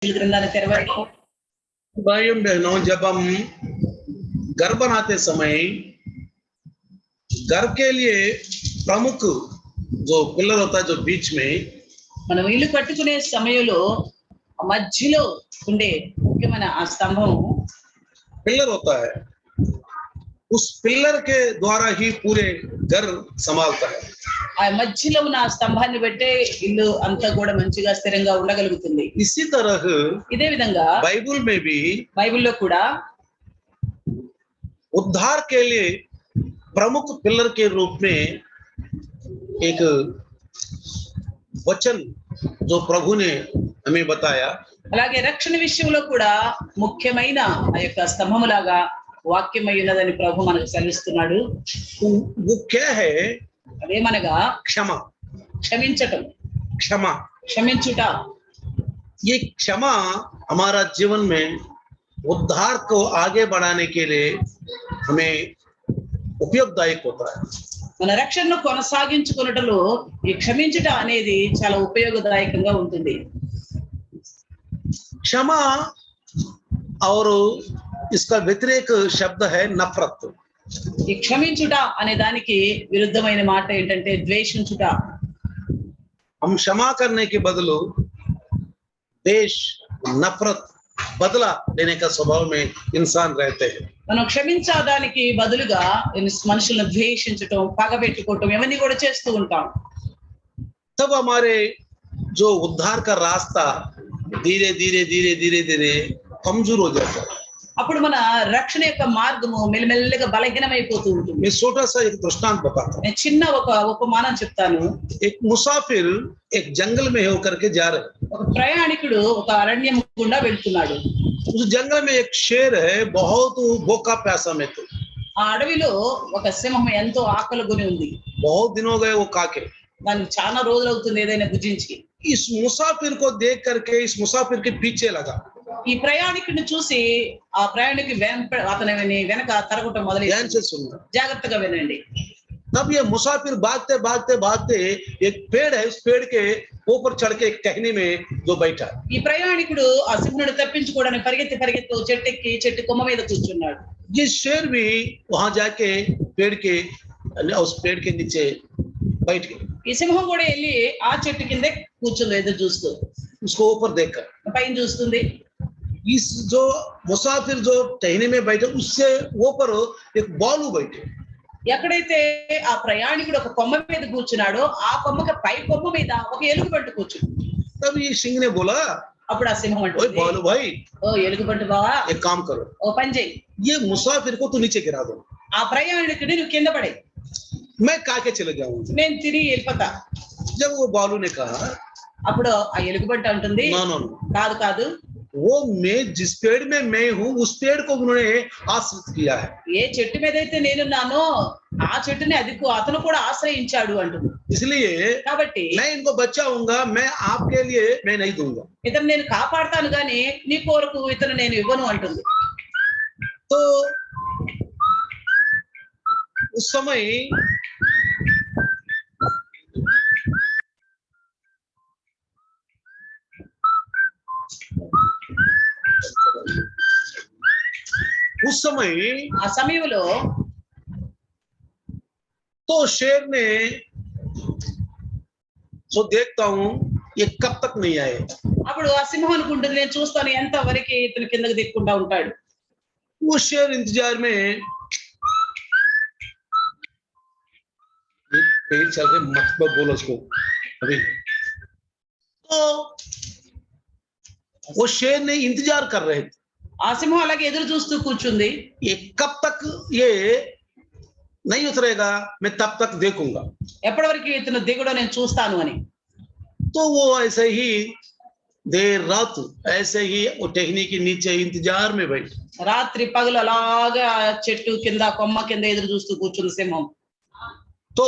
ग्रंथाన్ని తెరవండి. भाइयों बहनों, जब हम घर बनाते समय घर के लिए प्रमुख जो पिलर होता है, जो बीच में మనం ఇల్లు కట్టుకునే సమయంలో మధ్యలో ఉండే ముఖ్యమైన ఆ స్తంభం पिलर होता है। उस पिलर के द्वारा ही पूरे घर संभालता है। ఆ మధ్యలో ఉన్న ఆ స్తంభాన్ని బట్టే ఇల్లు అంతా కూడా మంచిగా స్థిరంగా ఉండగలుగుతుంది. इसी तरह ఇదే విధంగా बाइबल में भी బైబిల్లో కూడా उद्धार के लिए प्रमुख पिलर के रूप में एक वचन जो प्रभु ने हमें बताया, అలాగే రక్షణ విషయంలో కూడా ముఖ్యమైన ఆ యొక్క స్తంభములాగా వాక్యమై ఉన్నదని ప్రభు మనకు సెలవిస్తున్నాడు. वो क्या है? అదేమనగా क्षमा। క్షమించటం, क्षमा, క్షమించుట. ये क्षमा हमारा जीवन में उद्धार को आगे बढ़ाने के लिए हमें उपयोगदायक होता है। మన రక్షణను కొనసాగించుకున్నటలో ఈ క్షమించుట అనేది చాలా ఉపయోగదాయకంగా ఉంటుంది. क्षमा और इसका व्यतिरेक शब्द है नफरत। ఈ క్షమించుట అనే దానికి విరుద్ధమైన మాట ఏంటంటే ద్వేషించుట. हम क्षमा करने के बदले देश नफरत बदला देने का स्वभाव में इंसान रहते हैं। మనం క్షమించడానికి బదులుగా మనుషులను ద్వేషించటం, పగబెట్టుకోవటం ఇవన్నీ కూడా చేస్తూ ఉంటాం. तब हमारे जो उद्धार का रास्ता धीरे धीरे धीरे धीरे धीरे कमजोर हो जाता है। అప్పుడు మన రక్షణ యొక్క మార్గము మెల్లమెల్లగా బలహీనమైపోతూ ఉంటుంది. मैं छोटा सा एक दृष्टांत बताता हूँ। నేను చిన్న ఒక ఉపమానం చెప్తాను. एक मुसाफिर एक जंगल में होकर के जा रहे हैं। ఒక ప్రయాణికుడు ఒక అరణ్యం గుండా వెళ్తున్నాడు. उस जंगल में एक शेर है, बहुत भूखा प्यासा में थे। ఆ అడవిలో ఒక సింహం ఎంతో ఆకలిగొని ఉంది. बहुत दिन हो गए वो काके। దానికి చాలా రోజులు అవుతుంది ఏదైనా భుజించి. इस मुसाफिर को देख करके इस मुसाफिर के पीछे लगा। ఈ ప్రయాణికుడిని చూసి ఆ ప్రయాణికి అతని వెనక తరగటం ध्यान మొదలైంది. से सुनना। జాగ్రత్తగా వినండి. तब ये मुसाफिर भागते भागते भागते एक पेड़ है, उस पेड़ के ऊपर चढ़ के एक टहनी में जो बैठा। ఈ ప్రయాణికుడు ఆ సింహుడిని తప్పించుకోవడానికి పరిగెత్తి చెట్టెక్కి చెట్టు కొమ్మ మీద కూర్చున్నాడు. ये शेर भी वहां जाके पेड़ के उस पेड़ के नीचे बैठ गया। ఈ సింహం కూడా వెళ్ళి ఆ చెట్టు కిందే కూర్చుంది ఎదురు చూస్తూ. उसको ऊपर देखकर పైన చూస్తుంది. इस जो मुसाफिर जो टहनी में बैठे उससे ऊपर एक बालू बैठे। ఎక్కడైతే ఆ ప్రయాణికుడు ఒక కొమ్మ మీద కూర్చున్నాడో ఆ కొమ్మకి పై కొమ్మ మీద ఒక ఎలుగుబంటి కూర్చుంది. तब ये सिंह ने बोला, అప్పుడు ఆ సింహం ओए అంటుంది, बालू भाई, ఓ ఎలుగుబంటి బావా, एक काम करो, ఓ పని చెయ్యి, ये मुसाफिर को तू नीचे गिरा दो, ఆ ప్రయాణికుడిని నువ్వు కింద పడే, मैं काके चले जाऊंगा। నేను తిరిగి వెళ్ళిపోతా. जब वो बालू ने कहा, అప్పుడు ఆ ఎలుగుబంటి అంటుంది, नो नो नो, కాదు కాదు, वो मैं जिस पेड़ में मैं हूँ उस पेड़ को उन्होंने आश्रित किया है, ఏ చెట్టు మీద అయితే నేనున్నానో ఆ చెట్టుని అతను కూడా ఆశ్రయించాడు అంటుంది. इसलिए కాబట్టి मैं इनको बचाऊंगा, मैं आपके लिए मैं नहीं दूंगा। ఇతను నేను కాపాడుతాను గాని నీ కోరకు ఇతను నేను ఇవ్వను అంటుంది. तो उस समय ఆ సమయంలో तो शेर ने तो देखता हूं ये कब तक नहीं आए। అప్పుడు ఆ సింహం అనుకుంటుంది, నేను చూస్తాను ఎంత వరకు ఇతను కిందకి దిక్కుండా ఉంటాడు. वो शेर इंतजार में पेड़ चल रहे, मत बोलो उसको अभी। तो वो शेर ने इंतजार कर रहे थे, ఆ సింహం అలాగే ఎదురు చూస్తూ కూర్చుంది. ये कब तक ये नहीं उतरेगा, मैं तब तक देखूंगा। ఎప్పటి వరకు ఇతను దిగుడో నేను చూస్తాను అని. तो वो ऐसे ही देर रात ऐसे ही वो टहनी के नीचे इंतजार में बैठे। రాత్రి పగలు అలాగా చెట్టు కింద కొమ్మ కింద ఎదురు చూస్తూ కూర్చుంది సింహం. तो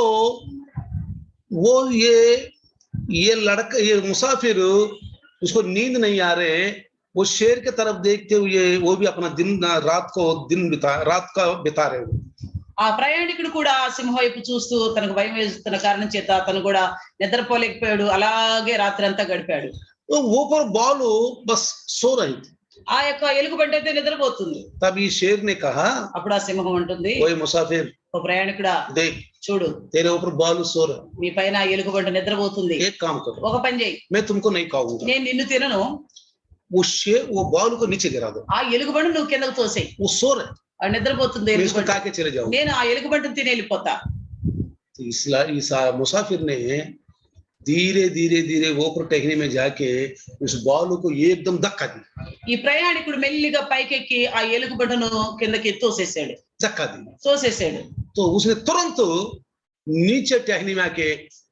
वो ये लड़का ये मुसाफिर उसको नींद नहीं आ रहे, वो शेर की तरफ देखते हुए वो भी अपना रात का बिता रहे हो। ఆ ప్రయాణికుడు కూడా సింహం వైపు చూస్తూ తనకు భయం వేస్తున్న కారణం చేత తను కూడా నిద్రపోలేకపోయాడు. అలాగే రాత్రి అంతా గడిపాడు. तो ऊपर बॉल बस सो रही थी। ఆ యొక్క ఎలుగుబంటి అయితే నిద్రపోతుంది. तभी शेर ने कहा, అప్పుడు ఆ సింహం అంటుంది, ओए मुसाफिर ఓ ప్రయాణికుడా देख, చూడు, तेरे ऊपर बॉल सो रहा, నీ పైన ఆ ఎలుగుబంటి నిద్రపోతుంది. एक काम करो, ఒక పని చేయి, मैं तुमको नहीं खाऊंगा, నేను నిన్ను తినను, वो बॉल को नीचे गिरा दो, ఆ ఎలుగుబంటి నువ్వు కిందకు తోసేయి. वो सो रहे, ఆ నిద్రపోతుంది मैं इसको ఎలుగుబంటి, खा के चले जाऊंगा। నేను ఆ ఎలుగుబంటిని తిని వెళ్ళిపోతా. तो इस मुसाफिर ने धीरे धीरे धीरे वो ऊपर टहनी में जाके उस बॉल को एकदम धक्का दी, ఈ ప్రయాణికుడు మెల్లిగా పైకెక్కి ఆ ఎలుగుబంటను కిందకి తోసేసాడు, धक्का दी। తోసేసాడు. तो उसने तुरंत नीचे टहनी में आके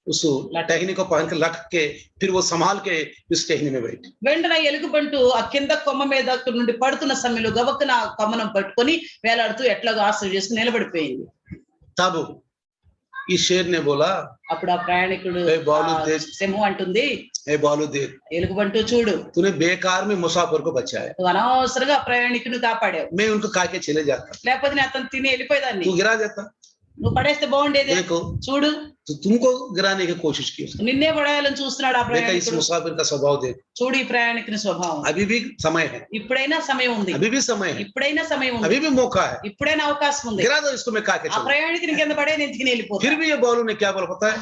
उस टहनी को पहन के रख के फिर वो संभाल के उस टहनी में बैठी। వెంటనే ఎలుగుబంటు ఆ కింద కొమ్మ మీద నుండి పడుతున్న సమయంలో గబక్కున ఆ కొమ్మను పట్టుకొని వేలాడుతూ ఎట్లాగో ఆశ్రయం చేసుకుని నిలబడిపోయింది. तब इस शेर ने बोला, అప్పుడు ఆ ప్రయాణికుడు ఏ బాలు దేశ్. సింహం అంటుంది, ए बालू देख, ఎలుగుబంటు చూడు, तूने बेकार में मुसाफिर को बचाया, నువ్వు అనవసరంగా ఆ ప్రయాణికుడిని కాపాడావు, मैं उनको खा के चले जाता, లేకపోతే నేను అతను తిని వెళ్ళిపోయేదాన్ని, तू गिरा देता। నువ్వు పడేస్తే బాగుండేది. देखो, చూడు, तो तुमको गिराने की कोशिश की, నిన్నే పడేయాలని చూస్తున్నాడు ఆ देखा इस ప్రయాణికుడు. मुसाफिर का स्वभाव देख। చూడు ఈ ప్రయాణికుని స్వభావం. अभी भी समय है, ఇప్పుడైనా సమయం ఉంది, अभी भी समय है, ఇప్పుడైనా సమయం ఉంది, अभी भी मौका है, ఇప్పుడైనా అవకాశం ఉంది. गिरा दो इसको, मैं खा के ఆ चलूं। ప్రయాణికుని కింద పడే నేను తిని వెళ్ళిపోతా. फिर भी ये बालू ने क्या बोला पता है?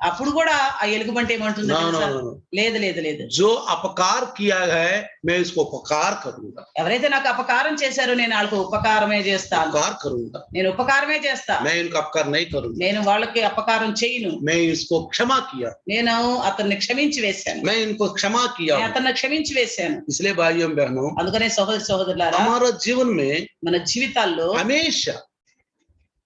అప్పుడు కూడా ఆ ఎలుగుబంటి ఏమంటుంది No, తెలుసా? no, no, no. లేదు లేదు లేదు, जो अपकार किया है मैं इसको उपकार करूंगा, ఎవరైతే నాకు అపకారం చేశారో నేను వాళ్ళకి ఉపకారమే చేస్తాను, उपकार करूंगा, నేను ఉపకారమే చేస్తా, मैं इनको अपकार नहीं करूंगा, నేను వాళ్ళకి అపకారం చేయను, मैं इसको क्षमा किया, నేను అతన్ని క్షమించి వేశాను, मैं इनको क्षमा किया। నేను అతన్ని క్షమించి వేశాను. इसलिए भाइयों बहनों, అందుకనే సహోదరి సహోదరులారా, हमारा जीवन में మన జీవితాల్లో हमेशा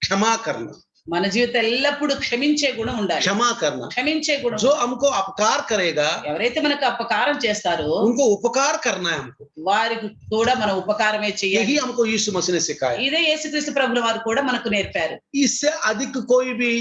क्षमा करना, మన జీవితం ఎల్లప్పుడూ క్షమించే గుణం ఉండాలి. क्षमा करना, క్షమించే గుణం. जो हमको अपकार करेगा ఎవరైతే మనకు అపకారం చేస్తారో उनको उपकार करना है हमको, వారికి కూడా మనం ఉపకారమే చేయాలి. यही हमको यीशु मसीह ने सिखाया। ఇదే యేసుక్రీస్తు ప్రభుల వారు కూడా మనకు నేర్పారు. इससे अधिक कोई भी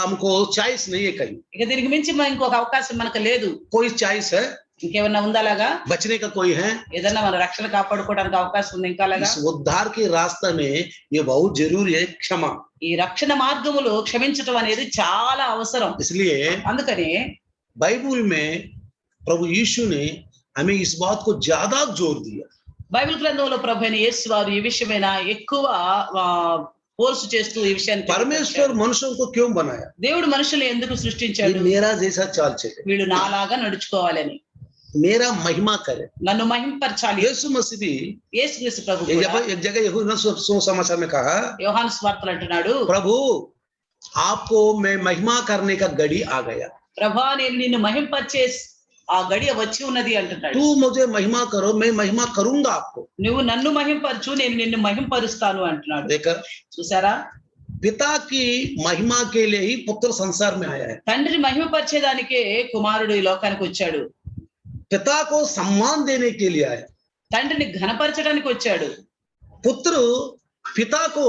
हमको चॉइस नहीं है, कहीं ఇక దీనికి మించి ఇంకొక అవకాశం మనకు లేదు. कोई चॉइस है, ఇంకేమన్నా ఉందా లాగా? बचने का कोई है? ఏదన్నా మన రక్షణ కాపాడుకోవడానికి అవకాశం ఉంది ఇంకా లాగా? इस उद्धार के रास्ते में ये बहुत जरूरी है क्षमा। ఈ రక్షణ మార్గములో క్షమించటం అనేది చాలా అవసరం. इसलिए అందుకని बाइबल में प्रभु यीशु ने हमें इस बात को ज्यादा जोर दिया। బైబిల్ గ్రంథంలో ప్రభు అయిన యేసు వారు ఈ విషయమైన ఎక్కువ ఫోర్స్ చేస్తూ ఈ విషయాన్ని परमेश्वर मनुष्यों को क्यों बनाया? దేవుడు మనుషులు ఎందుకు ये సృష్టించాడు? मेरा जैसा चाल चले, వీళ్ళు నాలాగా నడుచుకోవాలని, मेरा महिमा करे। నన్ను మహింపరచాలి. यीशु मसीह भी యేసుక్రీస్తు ప్రభు కూడా एक जगह यूहन्ना सुसमाचार में कहा, యోహాను సువార్తలు అంటున్నాడు, प्रभु आपको मैं महिमा करने का घड़ी आ गया, ప్రభా నేను నిన్ను మహింపరిచే ఆ గడియ వచ్చి ఉన్నది అంటున్నాడు. तू मुझे महिमा करो, मैं महिमा करूंगा आपको। నువ్వు నన్ను మహింపరచు, నేను నిన్ను మహింపరుస్తాను అంటున్నాడు. देखकर చూసారా, पिता की महिमा के लिए ही पुत्र संसार में आया है। తండ్రిని మహిమపరిచేదానికే కుమారుడు ఈ లోకానికి వచ్చాడు. पिता को सम्मान देने के लिए आया, తండ్రిని ఘనపరచడానికి వచ్చాడు. पुत्र पिता को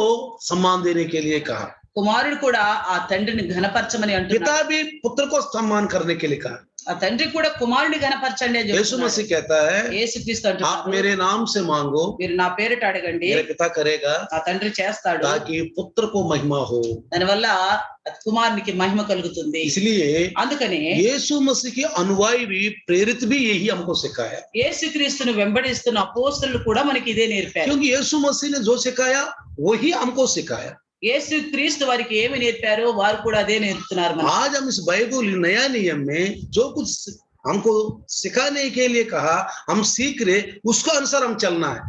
सम्मान देने के लिए कहा, కుమారుడు కూడా ఆ తండ్రిని ఘనపరచమని అంటున్నాడు. पिता भी पुत्र को सम्मान करने के लिए कहा। ఆ తండ్రి కూడా కుమారుడిని ఘనపరచండి అని यीशु చెప్తున్నాడు. मसीह कहता है, యేసుక్రీస్తు आप అంటున్నాడు, मेरे नाम से मांगो, మీరు నా పేరిట అడగండి, मेरे पिता करेगा, ఆ తండ్రి చేస్తాడు, ताकि पुत्र को महिमा हो। దానివల్ల కుమారునికి మహిమ కలుగుతుంది. इसलिए అందుకని यीशु मसीह के अनुयायी भी प्रेरित भी यही हमको सिखाया, యేసుక్రీస్తును వెంబడిస్తున్న అపోస్తలులు కూడా మనకి ఇదే నేర్పారు. क्योंकि यीशु मसीह ने जो सिखाया वही हमको सिखाया। యేసుక్రీస్తు వారికి ఏమి నేర్పారో వారు కూడా అదే నేర్పుతున్నారు మనకి. आज हम इस बाइबल नया नियम में जो कुछ हमको सिखाने के लिए कहा, हम सीख रहे, उसको अनुसार हम चलना है।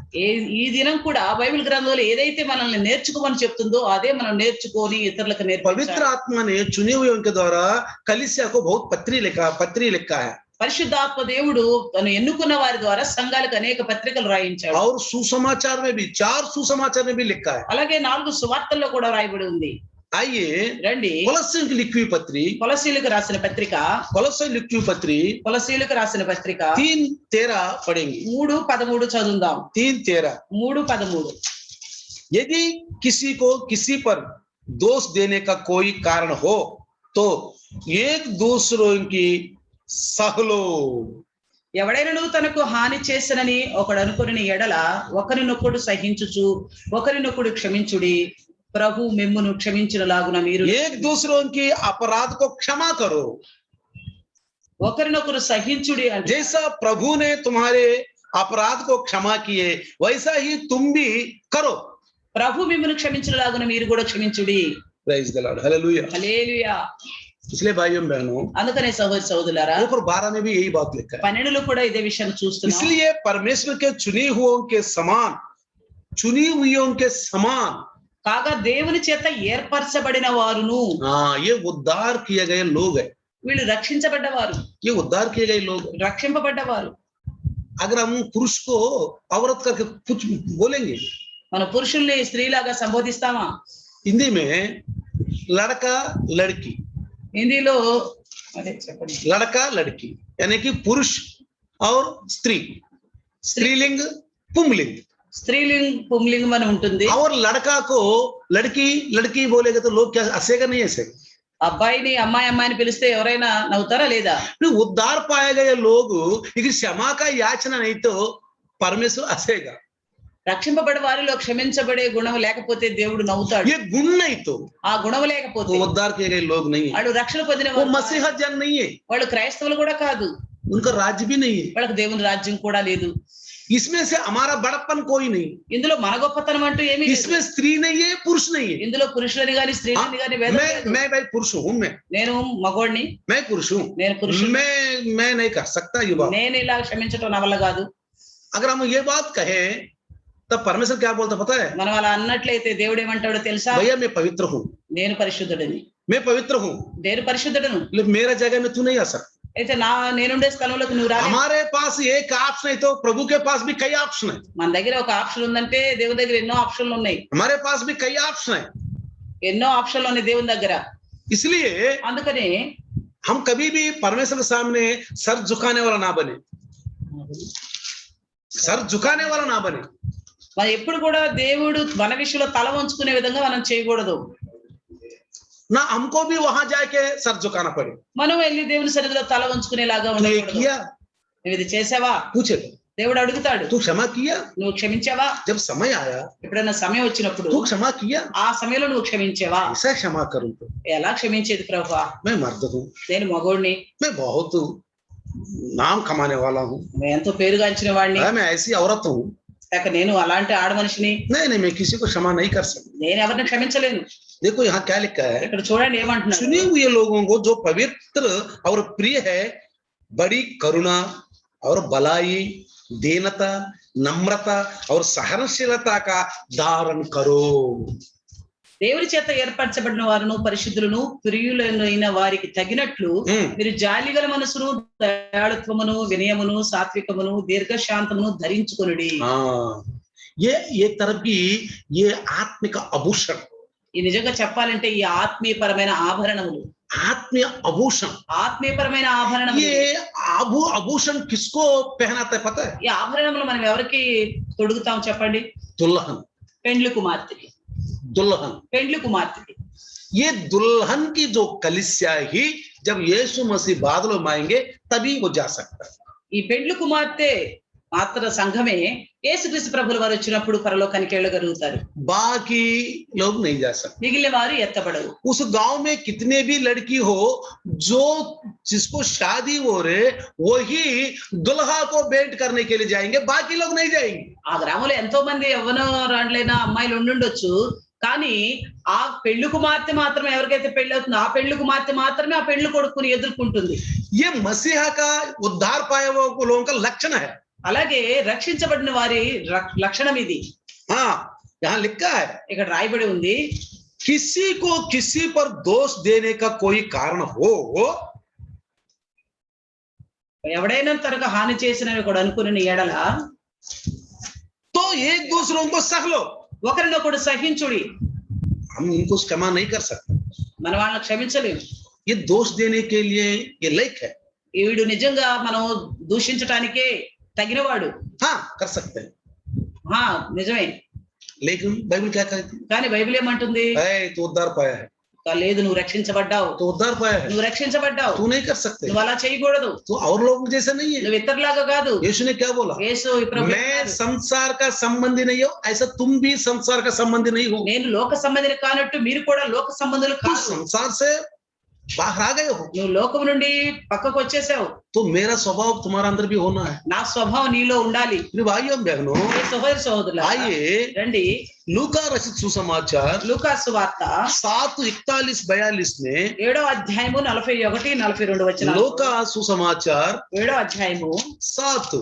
ఈ దినం కూడా బైబిల్ గ్రంథంలో ఏదైతే మనల్ని నేర్చుకోమని చెప్తుందో అదే మనం నేర్చుకొని ఇతరులకు पवित्र నేర్పించాలి. आत्मा ने चुने हुए उनके द्वारा कलीसिया को बहुत पत्री लिखा है, పరిశుద్ధాత్మ దేవుడు తను ఎన్నుకున్న వారి ద్వారా సంఘాలకు అనేక పత్రికలు రాయించాడు. और सुसमाचार में भी 4 सुसमाचार में भी लिखा है। అలాగే 4 సువార్తల్లో కూడా రాయబడి ఉంది. आइए రండి, కొలస్సీయులకు लिखी हुई पत्री, కొలసీయులకు రాసిన పత్రిక, కొలస్సీయులకు लिखी हुई पत्री కొలసీయులకు రాసిన పత్రిక 3:13 पढ़ेंगे। 3:13 చదువుదాం. 3:13 3:13 यदि किसी को किसी पर दोष देने का कोई कारण हो तो एक दूसरों की सहलो। ఎవడైనను తనకు హాని చేసనని ఒకడు అనుకుని ఎడల ఒకరినొకడు సహించుచు ఒకరినొకడు క్షమించుడి, ప్రభు మిమ్మును క్షమించినలాగున మీరు एक दूसरों की अपराध को क्षमा करो। ఒకరినొకరు సహించుడి అంటే जैसा प्रभु ने तुम्हारे अपराध को क्षमा किए वैसा ही तुम भी करो। ప్రభు మిమ్మల్ని క్షమించులాగున మీరు కూడా క్షమించుడి. Praise the lord, hallelujah. Hallelujah. इसलिए भाइयों बहनों అందుకనే సహోదరి సహోదరులారా ऊपर 12 में भी यही बात लिखा है। 12లో కూడా ఇదే విషయాన్ని చూస్తున్నాం. इसलिए परमेश्वर के चुने हुओं के समान, चुनी हुइयों के समान, కాగా దేవుని చేత ఏర్పరచబడిన వారును, हाँ ये उद्धार किए गए लोग हैं, వీళ్ళు రక్షించబడ్డవారు, ये उद्धार किए गए लोग हैं। రక్షింపబడ్డవారు. अगर हम पुरुष को औरत करके कुछ बोलेंगे, మన పురుషుల్ని స్త్రీలాగా సంబోధిస్తామా? हिंदी में लड़का लड़की, హిందీలో అదే చెప్పండి. लड़का लड़की यानी कि पुरुष और स्त्री, स्त्रीलिंग पुंलिंग, స్త్రీలింగ్ పుంలింగం అని ఉంటుంది. और लड़का को लड़की लड़की बोलेगा तो लोग क्या हंसेगा? नहीं हंसेगा। అబ్బాయిని అమ్మాయి అమ్మాయిని పిలిస్తే ఎవరైనా నవ్వుతారా లేదా? उद्धार पाए गए लोग यदि क्षमा का याचना नहीं तो परमेश्वर हंसेगा। రక్షింపబడే వారిలో క్షమించబడే గుణం లేకపోతే దేవుడు నవ్వుతాడు. ये गुण नहीं तो ఆ గుణం లేకపోతే वो उद्धार किए गए लोग नहीं है, వాళ్ళు రక్షణ పొందిన वो వారు కాదు. मसीहा जन नहीं है, వాళ్ళు క్రైస్తవులు కూడా కాదు, उनका राज्य भी नहीं है। వాళ్ళకి దేవుని రాజ్యం కూడా లేదు. इसमें से हमारा बड़प्पन कोई नहीं, ఇందులో మన గొప్పతనం అంటూ ఏమీ లేదు. इसमें स्त्री नहीं है पुरुष नहीं है। ఇందులో పురుషులని గాని స్త్రీలని గాని భేదం లేదు. मैं भाई पुरुष हूँ, నేను మగోడిని, मैं पुरुष हूँ, నేను పురుషుడు, मैं नहीं कर सकता ये बात। నేను ఇలా క్షమించటం నా వల్ల కాదు. अगर हम ये बात कहें तब परमेश्वर क्या बोलता पता है? మనం అలా అన్నట్లయితే దేవుడు ఏమంటాడో తెలుసా? भैया मैं पवित्र हूँ, నేను పరిశుద్ధుడిని, मैं पवित्र हूँ, నేను పరిశుద్ధుడను, लेकिन मेरा जगह में तू नहीं आ सकता। అయితే నేనుండే స్థలంలోకి నువ్వు రాలేదు. हमारे पास एक ऑप्शन है तो प्रभु के पास भी कई ऑप्शन है, మన దగ్గర ఒక ఆప్షన్ ఉందంటే దేవుని దగ్గర ఎన్నో ఆప్షన్లు ఉన్నాయి. हमारे पास भी कई ऑप्शन है। ఎన్నో ఆప్షన్లు ఉన్నాయి దేవుని దగ్గర. इसलिए అందుకని हम कभी भी परमेश्वर के सामने सर झुकाने वाला ना बने, सर झुकाने वाला ना बने। మనం ఎప్పుడు కూడా దేవుడు మన విషయంలో తల వంచుకునే విధంగా మనం చేయకూడదు. ना हमको भी वहां जाके सर झुकाना पड़े। మనం వెళ్ళి దేవుని సన్నిధిలో తల వంచుకునేలాగా तूने ఉండకూడదు. किया, నువ్వు ఇది చేసావా? पूछेगा, దేవుడు అడుగుతాడు, तू क्षमा किया? నువ్వు క్షమించావా? जब समय आया ఎప్పుడైనా సమయం వచ్చినప్పుడు तू क्षमा किया? ఆ సమయంలో నువ్వు క్షమించావా? ऐसा क्षमा करूं तो ఎలా క్షమించేది ప్రభువా? मैं मर्द हूँ, నేను మగోడిని, मैं बहुत नाम कमाने वाला हूँ, నేను ఎంతో పేరుగాంచిన వాడిని, मैं ऐसी औरत हूँ, లేక నేను అలాంటి ఆడ మనిషిని, नहीं नहीं मैं किसी को क्षमा नहीं कर सकता। నేను ఎవరిని క్షమించలేను. देखो यहाँ क्या लिखा है, ఇక్కడ చూడండి ఏమంటున్నాడు. चुने हुए लोगों को जो पवित्र और प्रिय है बड़ी करुणा और भलाई, दीनता, नम्रता और सहनशीलता का धारण करो। దేవుని చేత ఏర్పరచబడిన వారును పరిశుద్ధులను ప్రియులైన వారికి తగినట్లు మీరు జాలిగల మనసును, దయాళుత్వమును, వినయమును, సాత్వికమును, దీర్ఘశాంతమును ధరించుకొనుడి. ये एक तरफ की ये आत्मिक आभूषण, ఈ నిజంగా చెప్పాలంటే ఈ ఆత్మీయపరమైన ఆభరణములు, आत्मीय आभूषण, ఆత్మీయపరమైన ఆభరణములు. ये आभूषण किसको पहनाता है पता है? ఈ ఆభరణములు మనం ఎవరికి తొడుగుతాం చెప్పండి? दुल्हन, పెండ్లి కుమార్తెకి, दुल्हन, పెండ్లి కుమార్తెకి. ये दुल्हन की जो कलीसिया ही जब यीशु मसीह बादलों में आएंगे तभी वो जा सकता है। ఈ పెండ్లి కుమార్తె మాత్ర సంఘమే యేసుక్రీస్తు ప్రభుల వారు వచ్చినప్పుడు పరలోకానికి వెళ్ళగలుగుతారు. बाकी लोग नहीं जा सकते। మిగిలిన వారు ఎత్తబడరు. उस गांव में कितने भी लड़की हो जो जिसको शादी हो रहे वही दुल्हा को भेंट करने के लिए जाएंगे, बाकी लोग नहीं जाएंगे। ఆ గ్రామంలో ఎంతో మంది యవ్వనరాండ్లైన అమ్మాయిలు ఉండుండొచ్చు, కానీ ఆ పెళ్లి కుమార్తె మాత్రమే, ఎవరికైతే పెళ్లి అవుతుందో ఆ పెళ్లి కుమార్తె మాత్రమే ఆ పెళ్లి కొడుకుని ఎదుర్కొంటుంది. ये मसीहा का उद्धार पाए हुए लोगों का लक्षण है। అలాగే రక్షించబడిన వారి లక్షణం ఇది. हाँ यहाँ लिखा है, ఇక్కడ రాయబడి ఉంది, किसी को किसी पर दोष देने का कोई कारण हो ఎవడైనా తనకు హాని చేసినవి కూడా అనుకుని ఎడల तो एक दूसरों को सह लो। ఒకరినొకడు సహించుడి. हम इनको क्षमा नहीं कर सकते, మన వాళ్ళని క్షమించలేము. ये दोष देने के लिए ये लायक है। వీడు నిజంగా మనం దూషించటానికే తగినవాడు. हाँ कर सकते हैं, నిజమే. लेकिन बाइबल क्या कहती है? కానీ బైబిల్ ఏమంటుంది? तो उद्धार पाया है, లేదు నువ్వు రక్షించబడ్డావు, तो उद्धार पाया है, నువ్వు రక్షించబడ్డావు, तू नहीं कर सकते, నువ్వు అలా చేయకూడదు, तो और लोग जैसे नहीं है। నువ్వు ఇతరులాగా కాదు. यीशु ने क्या बोला? యేసు ఈ ప్రభు मैं संसार का संबंधी नहीं हो, ऐसा तुम भी संसार का संबंधी नहीं हो। నేను లోక సంబంధిని కానట్టు మీరు కూడా లోక సంబంధులు तो కాదు. संसार से बाहर आ गए हो, నువ్వు లోకం నుండి పక్కకు వచ్చేసావు. तो मेरा स्वभाव तुम्हारा अंदर भी होना है। నా స్వభావం నీలో ఉండాలి. मेरे भाइयों बहनों, ఏ సహోదరి సహోదరులారా, आइए రండి लूका रचित सुसमाचार లూకా సువార్త 7:41-42 में, 7వ అధ్యాయము 41-42 వచనాలు. लूका सुसमाचार 7వ అధ్యాయము 7,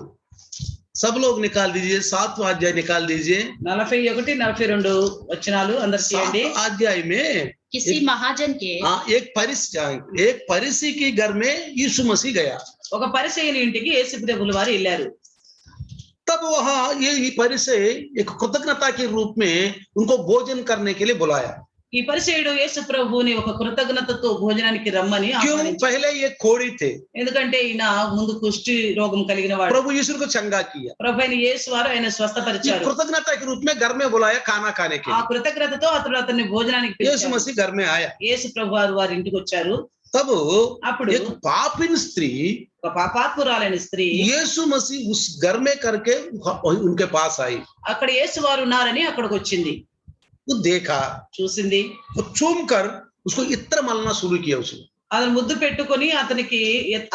सब लोग निकाल दीजिए, 7वां अध्याय निकाल दीजिए। 41-42 వచనాలు అందరు తీయండి. 7 अध्याय में किसी महाजन के एक फरीसी के घर में यीशु मसीह गया। ఒక పరిసయ్యుని ఇంటికి యేసు ప్రభువుల వారు వెళ్ళారు. तब वहां ये फरीसी एक कृतज्ञता के रूप में उनको भोजन करने के लिए बुलाया। ఈ పరిసయ్యుడు యేసు ప్రభువుని ఒక కృతజ్ఞతతో భోజనానికి రమ్మని क्यों? ఆహ్వానించాడు. पहले ये कोढ़ी थे, ఎందుకంటే ఈయన ముందు కుష్టి రోగం కలిగిన వాడు. प्रभु यीशु को चंगा किया, ప్రభువైన యేసు వారు ఆయన ये స్వస్థపరిచారు. कृतज्ञता के रूप में घर में बुलाया खाना खाने के ఆ लिए। కృతజ్ఞతతో అతన్ని భోజనానికి यीशु పిలిచారు. मसीह घर में आया। యేసు ప్రభు వారు వారి ఇంటికి వచ్చారు. तब అప్పుడు एक पापिन स्त्री ఒక పాపాత్మురాలైన స్త్రీ यीशु मसीह उस घर में करके उनके पास आई। అక్కడ యేసు వారు ఉన్నారని అక్కడికి వచ్చింది. वो देखा, చూసింది, वो चूम कर उसको इत्र मलना शुरू किया उसने। అతను ముద్దు పెట్టుకొని అతనికి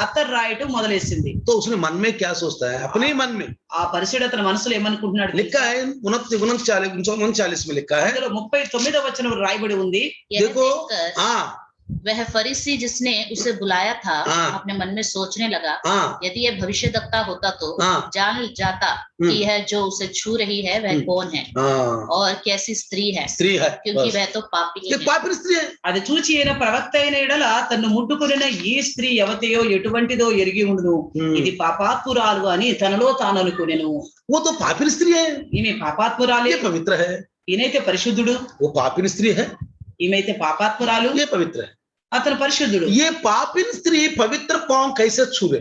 అత్తరు రాయటం మొదలేసింది. तो उसने मन में क्या सोचता है, अपने ही मन में ఆ పరిశుడు అతని మనసులో ఏమనుకుంటున్నాడు लिखा है 39 में लिखा है, అందులో 39వ వచనం రాయబడి ఉంది. यह देखो, देखकर हाँ वह फरीसी जिसने उसे बुलाया था हाँ। अपने मन में सोचने लगा, हाँ यदि यह भविष्यद्वक्ता होता तो हाँ। जान जाता कि यह जो उसे छू रही है वह कौन है हाँ, और कैसी स्त्री है, स्त्री है, क्योंकि बस। वह तो पापी ये है। पापिन स्त्री है। అది చూచి ఈయన ప్రవక్త అయిన ఎడల తన్ను ముట్టుకునిన ఈ స్త్రీ ఎవతయో ఎటువంటిదో ఎరిగి ఉండును, ఇది పాపాత్మురాలు అని తనలో తాను అనుకునెను. वो तो पापिन स्त्री है, ఈమె పాపాత్మురాలే, ये पवित्र है। ఈయనైతే పరిశుద్ధుడు. वो पापिन स्त्री है, ఈమెయితే పాపాత్మురాలు, ये पवित्र है। అతను పరిశుద్ధుడు. ये पापिन स्त्री पवित्र पांव कैसे छूए?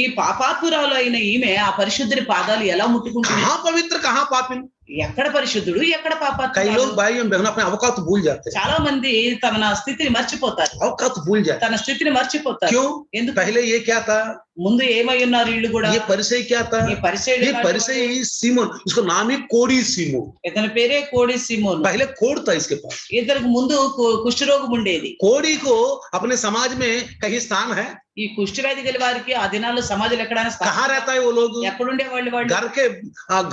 ఈ పాపాత్మురాలు అయిన ఈమె ఆ పరిశుద్ధుని పాదాలు ఎలా ముట్టుకుంటుంది? कहाँ पवित्र कहाँ पापिन? ఎక్కడ పరిశుద్ధుడు ఎక్కడ कई పాపాత్మురాలు? लोग भाई बहन अपने अवकात भूल जाते हैं, చాలా మంది తన స్థితిని మర్చిపోతారు. अवकात भूल जाते తన స్థితిని మర్చిపోతారు. क्यों? ఎందుకు? पहले ये क्या था, ముందు ఏమై ఉన్నారు వీళ్ళు కూడా? ये परिसई क्या था, ఈ పరిసయ్యుడు ये परिसई सीमोन, इसको नाम ही कोड़ी सीमोन। ఇతని పేరే కోడి సిమోను. पहले कोड़ था इसके पास। ఇతనికి ముందు కుష్ఠరోగం ఉండేది. कोड़ी को अपने समाज में कहीं स्थान है? ఈ కుష్టి వ్యాధి గల వారికి ఆ దినాల్లో సమాజంలో ఎక్కడైనా कहाँ रहता है वो लोग? ఎక్కడుండే వాళ్ళు? घर के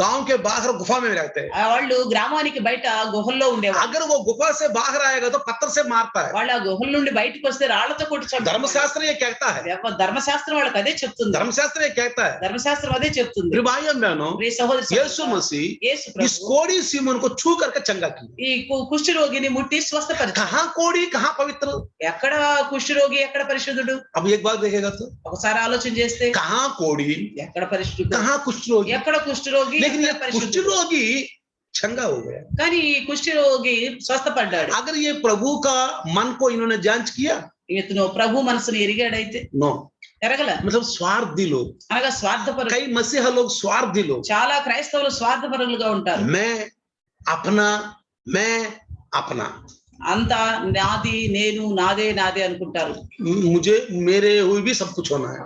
गांव के बाहर गुफा में रहते हैं। వాళ్ళు గ్రామానికి బయట గుహల్లో ఉండేవాళ్ళు. अगर वो गुफा से बाहर आएगा तो पत्थर से मारता है। వాళ్ళు ఆ గుహల నుండి బయటకు వస్తే రాళ్లతో కొట్టి చంపుతారు. धर्मशास्त्र ये कहता है, ధర్మశాస్త్రం వాళ్ళకి అదే చెప్తుంది. धर्मशास्त्र ये कहता है। ధర్మశాస్త్రం అదే చెప్తుంది. प्रिय भाइयों बहनों, ప్రియ సహోదరి यीशु मसीह యేసు इस ప్రభు कोड़ी सीमोन को छू करके चंगा किया। ఈ కుష్టి రోగిని ముట్టి స్వస్థపరిచారు. कहाँ कोड़ी कहाँ पवित्र? ఎక్కడ కుష్టి రోగి ఎక్కడ పరిశుద్ధుడు? अब एक बात देखेगा तो ఒకసారి ఆలోచన చేస్తే कहाँ कोड़ी ఎక్కడ పరిశుద్ధుడు, कहाँ कुष्ठ रोगी? ఎక్కడ కుష్టి రోగి, लेकिन ये ఎక్కడ कुष्ठ పరిశుద్ధుడు? रोगी चंगा हो गया। కానీ ఈ కుష్టి రోగి స్వస్థపడ్డాడు. अगर ये प्रभु का मन को इन्होंने जांच किया, ఇతను ప్రభు మనసును ఎరిగాడైతే नो, ఎరగల. मतलब स्वार्थी लोग, అనగా స్వార్థపరులు. कई मसीह लोग स्वार्थी लोग, చాలా క్రైస్తవులు స్వార్థపరులుగా ఉంటారు. मैं अपना అంతా నాది, నేను, నాదే నాదే అనుకుంటారు. मुझे मेरे हुए भी सब कुछ होना है,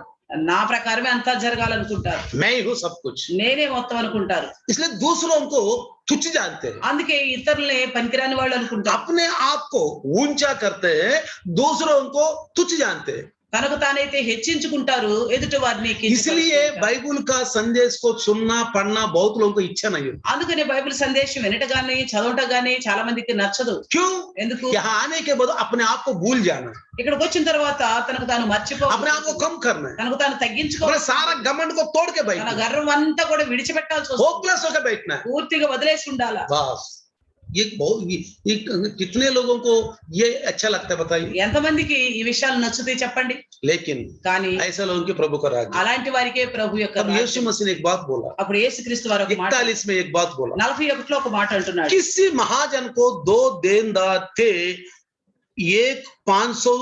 నా ప్రకారమే అంతా జరగాలనుకుంటారు. मैं ही हूँ सब कुछ। నేనే మొత్తం అనుకుంటారు. इसलिए दूसरों को तुच्छ जानते हैं, అందుకే ఇతరులే పనికిరాని వాళ్ళు అనుకుంటారు. अपने आप को ऊंचा करते हैं, दूसरों को तुच्छ जानते हैं। తనకు తానైతే హెచ్చించుకుంటారు, ఎదుటి వారిని इसलिए కించపరుచుకుంటారు. बाइबल का संदेश को सुनना पढ़ना बहुत लोगों को इच्छा नहीं होती। అందుకనే బైబిల్ సందేశం వినట గానీ చదవట గానీ చాలా మందికి నచ్చదు. क्यों? ఎందుకు? यहाँ आने के बाद अपने आप को भूल जाना, ఇక్కడికి వచ్చిన తర్వాత తనకు తాను మర్చిపో, अपने आप को कम करना है, తనకు తాను తగ్గించుకో, अपने सारा घमंड को तोड़ के తన बैठना, గర్వం అంతా కూడా విడిచిపెట్టాల్సి వస్తుంది. होपलेस होकर बैठना है। పూర్తిగా వదిలేసి ఉండాలా. बस ये कितने लोगों को ये अच्छा लगता है बताइए? ఎంతమందికి ఈ విషయాలు నచ్చుతాయి చెప్పండి. लेकिन కానీ ऐसे लोगों के प्रभु का राज्य। అలాంటి వారికే ప్రభు యొక్క तब यीशु రాజ్యం. मसीह ने एक बात बोला, అప్పుడు యేసుక్రీస్తు వారు ఒక మాట 41 में एक बात बोला, 41లో ఒక మాట అంటున్నాడు. किसी महाजन को 2 देनदार थे, एक 500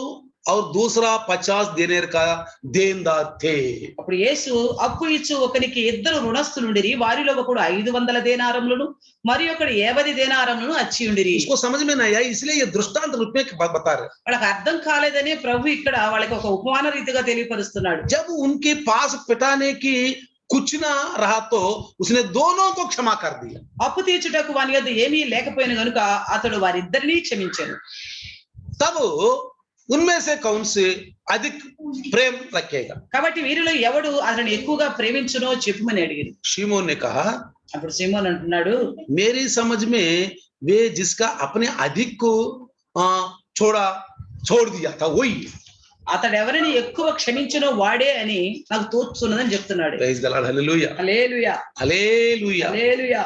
और दूसरा 50 देनेर का देनदार थे। అప్పుడు యేసు అప్పు ఇచ్చు ఒకనికి ఇద్దరు రుణస్థులుండిరి, వారిలో ఒకడు 500 దేనారములను మరి ఒకడు 50 దేనారములను అచ్చి ఉండిరి. इसको समझ में नहीं आया, इसलिए ये दृष्टांत रूप में बता रहे। వాళ్ళకి అర్థం కాలేదని ప్రభు ఇక్కడ వాళ్ళకి ఒక ఉపమాన రీతిగా తెలియపరుస్తున్నాడు. जब उनके पास पिटाने की कुछ ना रहा तो उसने दोनों को क्षमा कर दिया। అప్పు తీర్చుటకు వాని యొద్ద ఏమీ లేకపోయిన గనుక అతడు వారిద్దరినీ క్షమించాడు. तब उनमें से कौन से अधिक प्रेम रखेगा? కాబట్టి వీరిలో ఎవడు అతను ఎక్కువగా ప్రేమించునో చెప్పుమని అడిగాడు. शिमोन ने कहा, అప్పుడు సీమోన్ అంటున్నాడు, मेरी समझ में वे जिसका अपने अधिक को छोड़ दिया था वही. అతడు ఎవరిని ఎక్కువ క్షమించునో వాడే అని నాకు తోచుతున్నదని చెప్తున్నాడు. Praise the Lord, hallelujah. Hallelujah Hallelujah. హల్లెలూయా.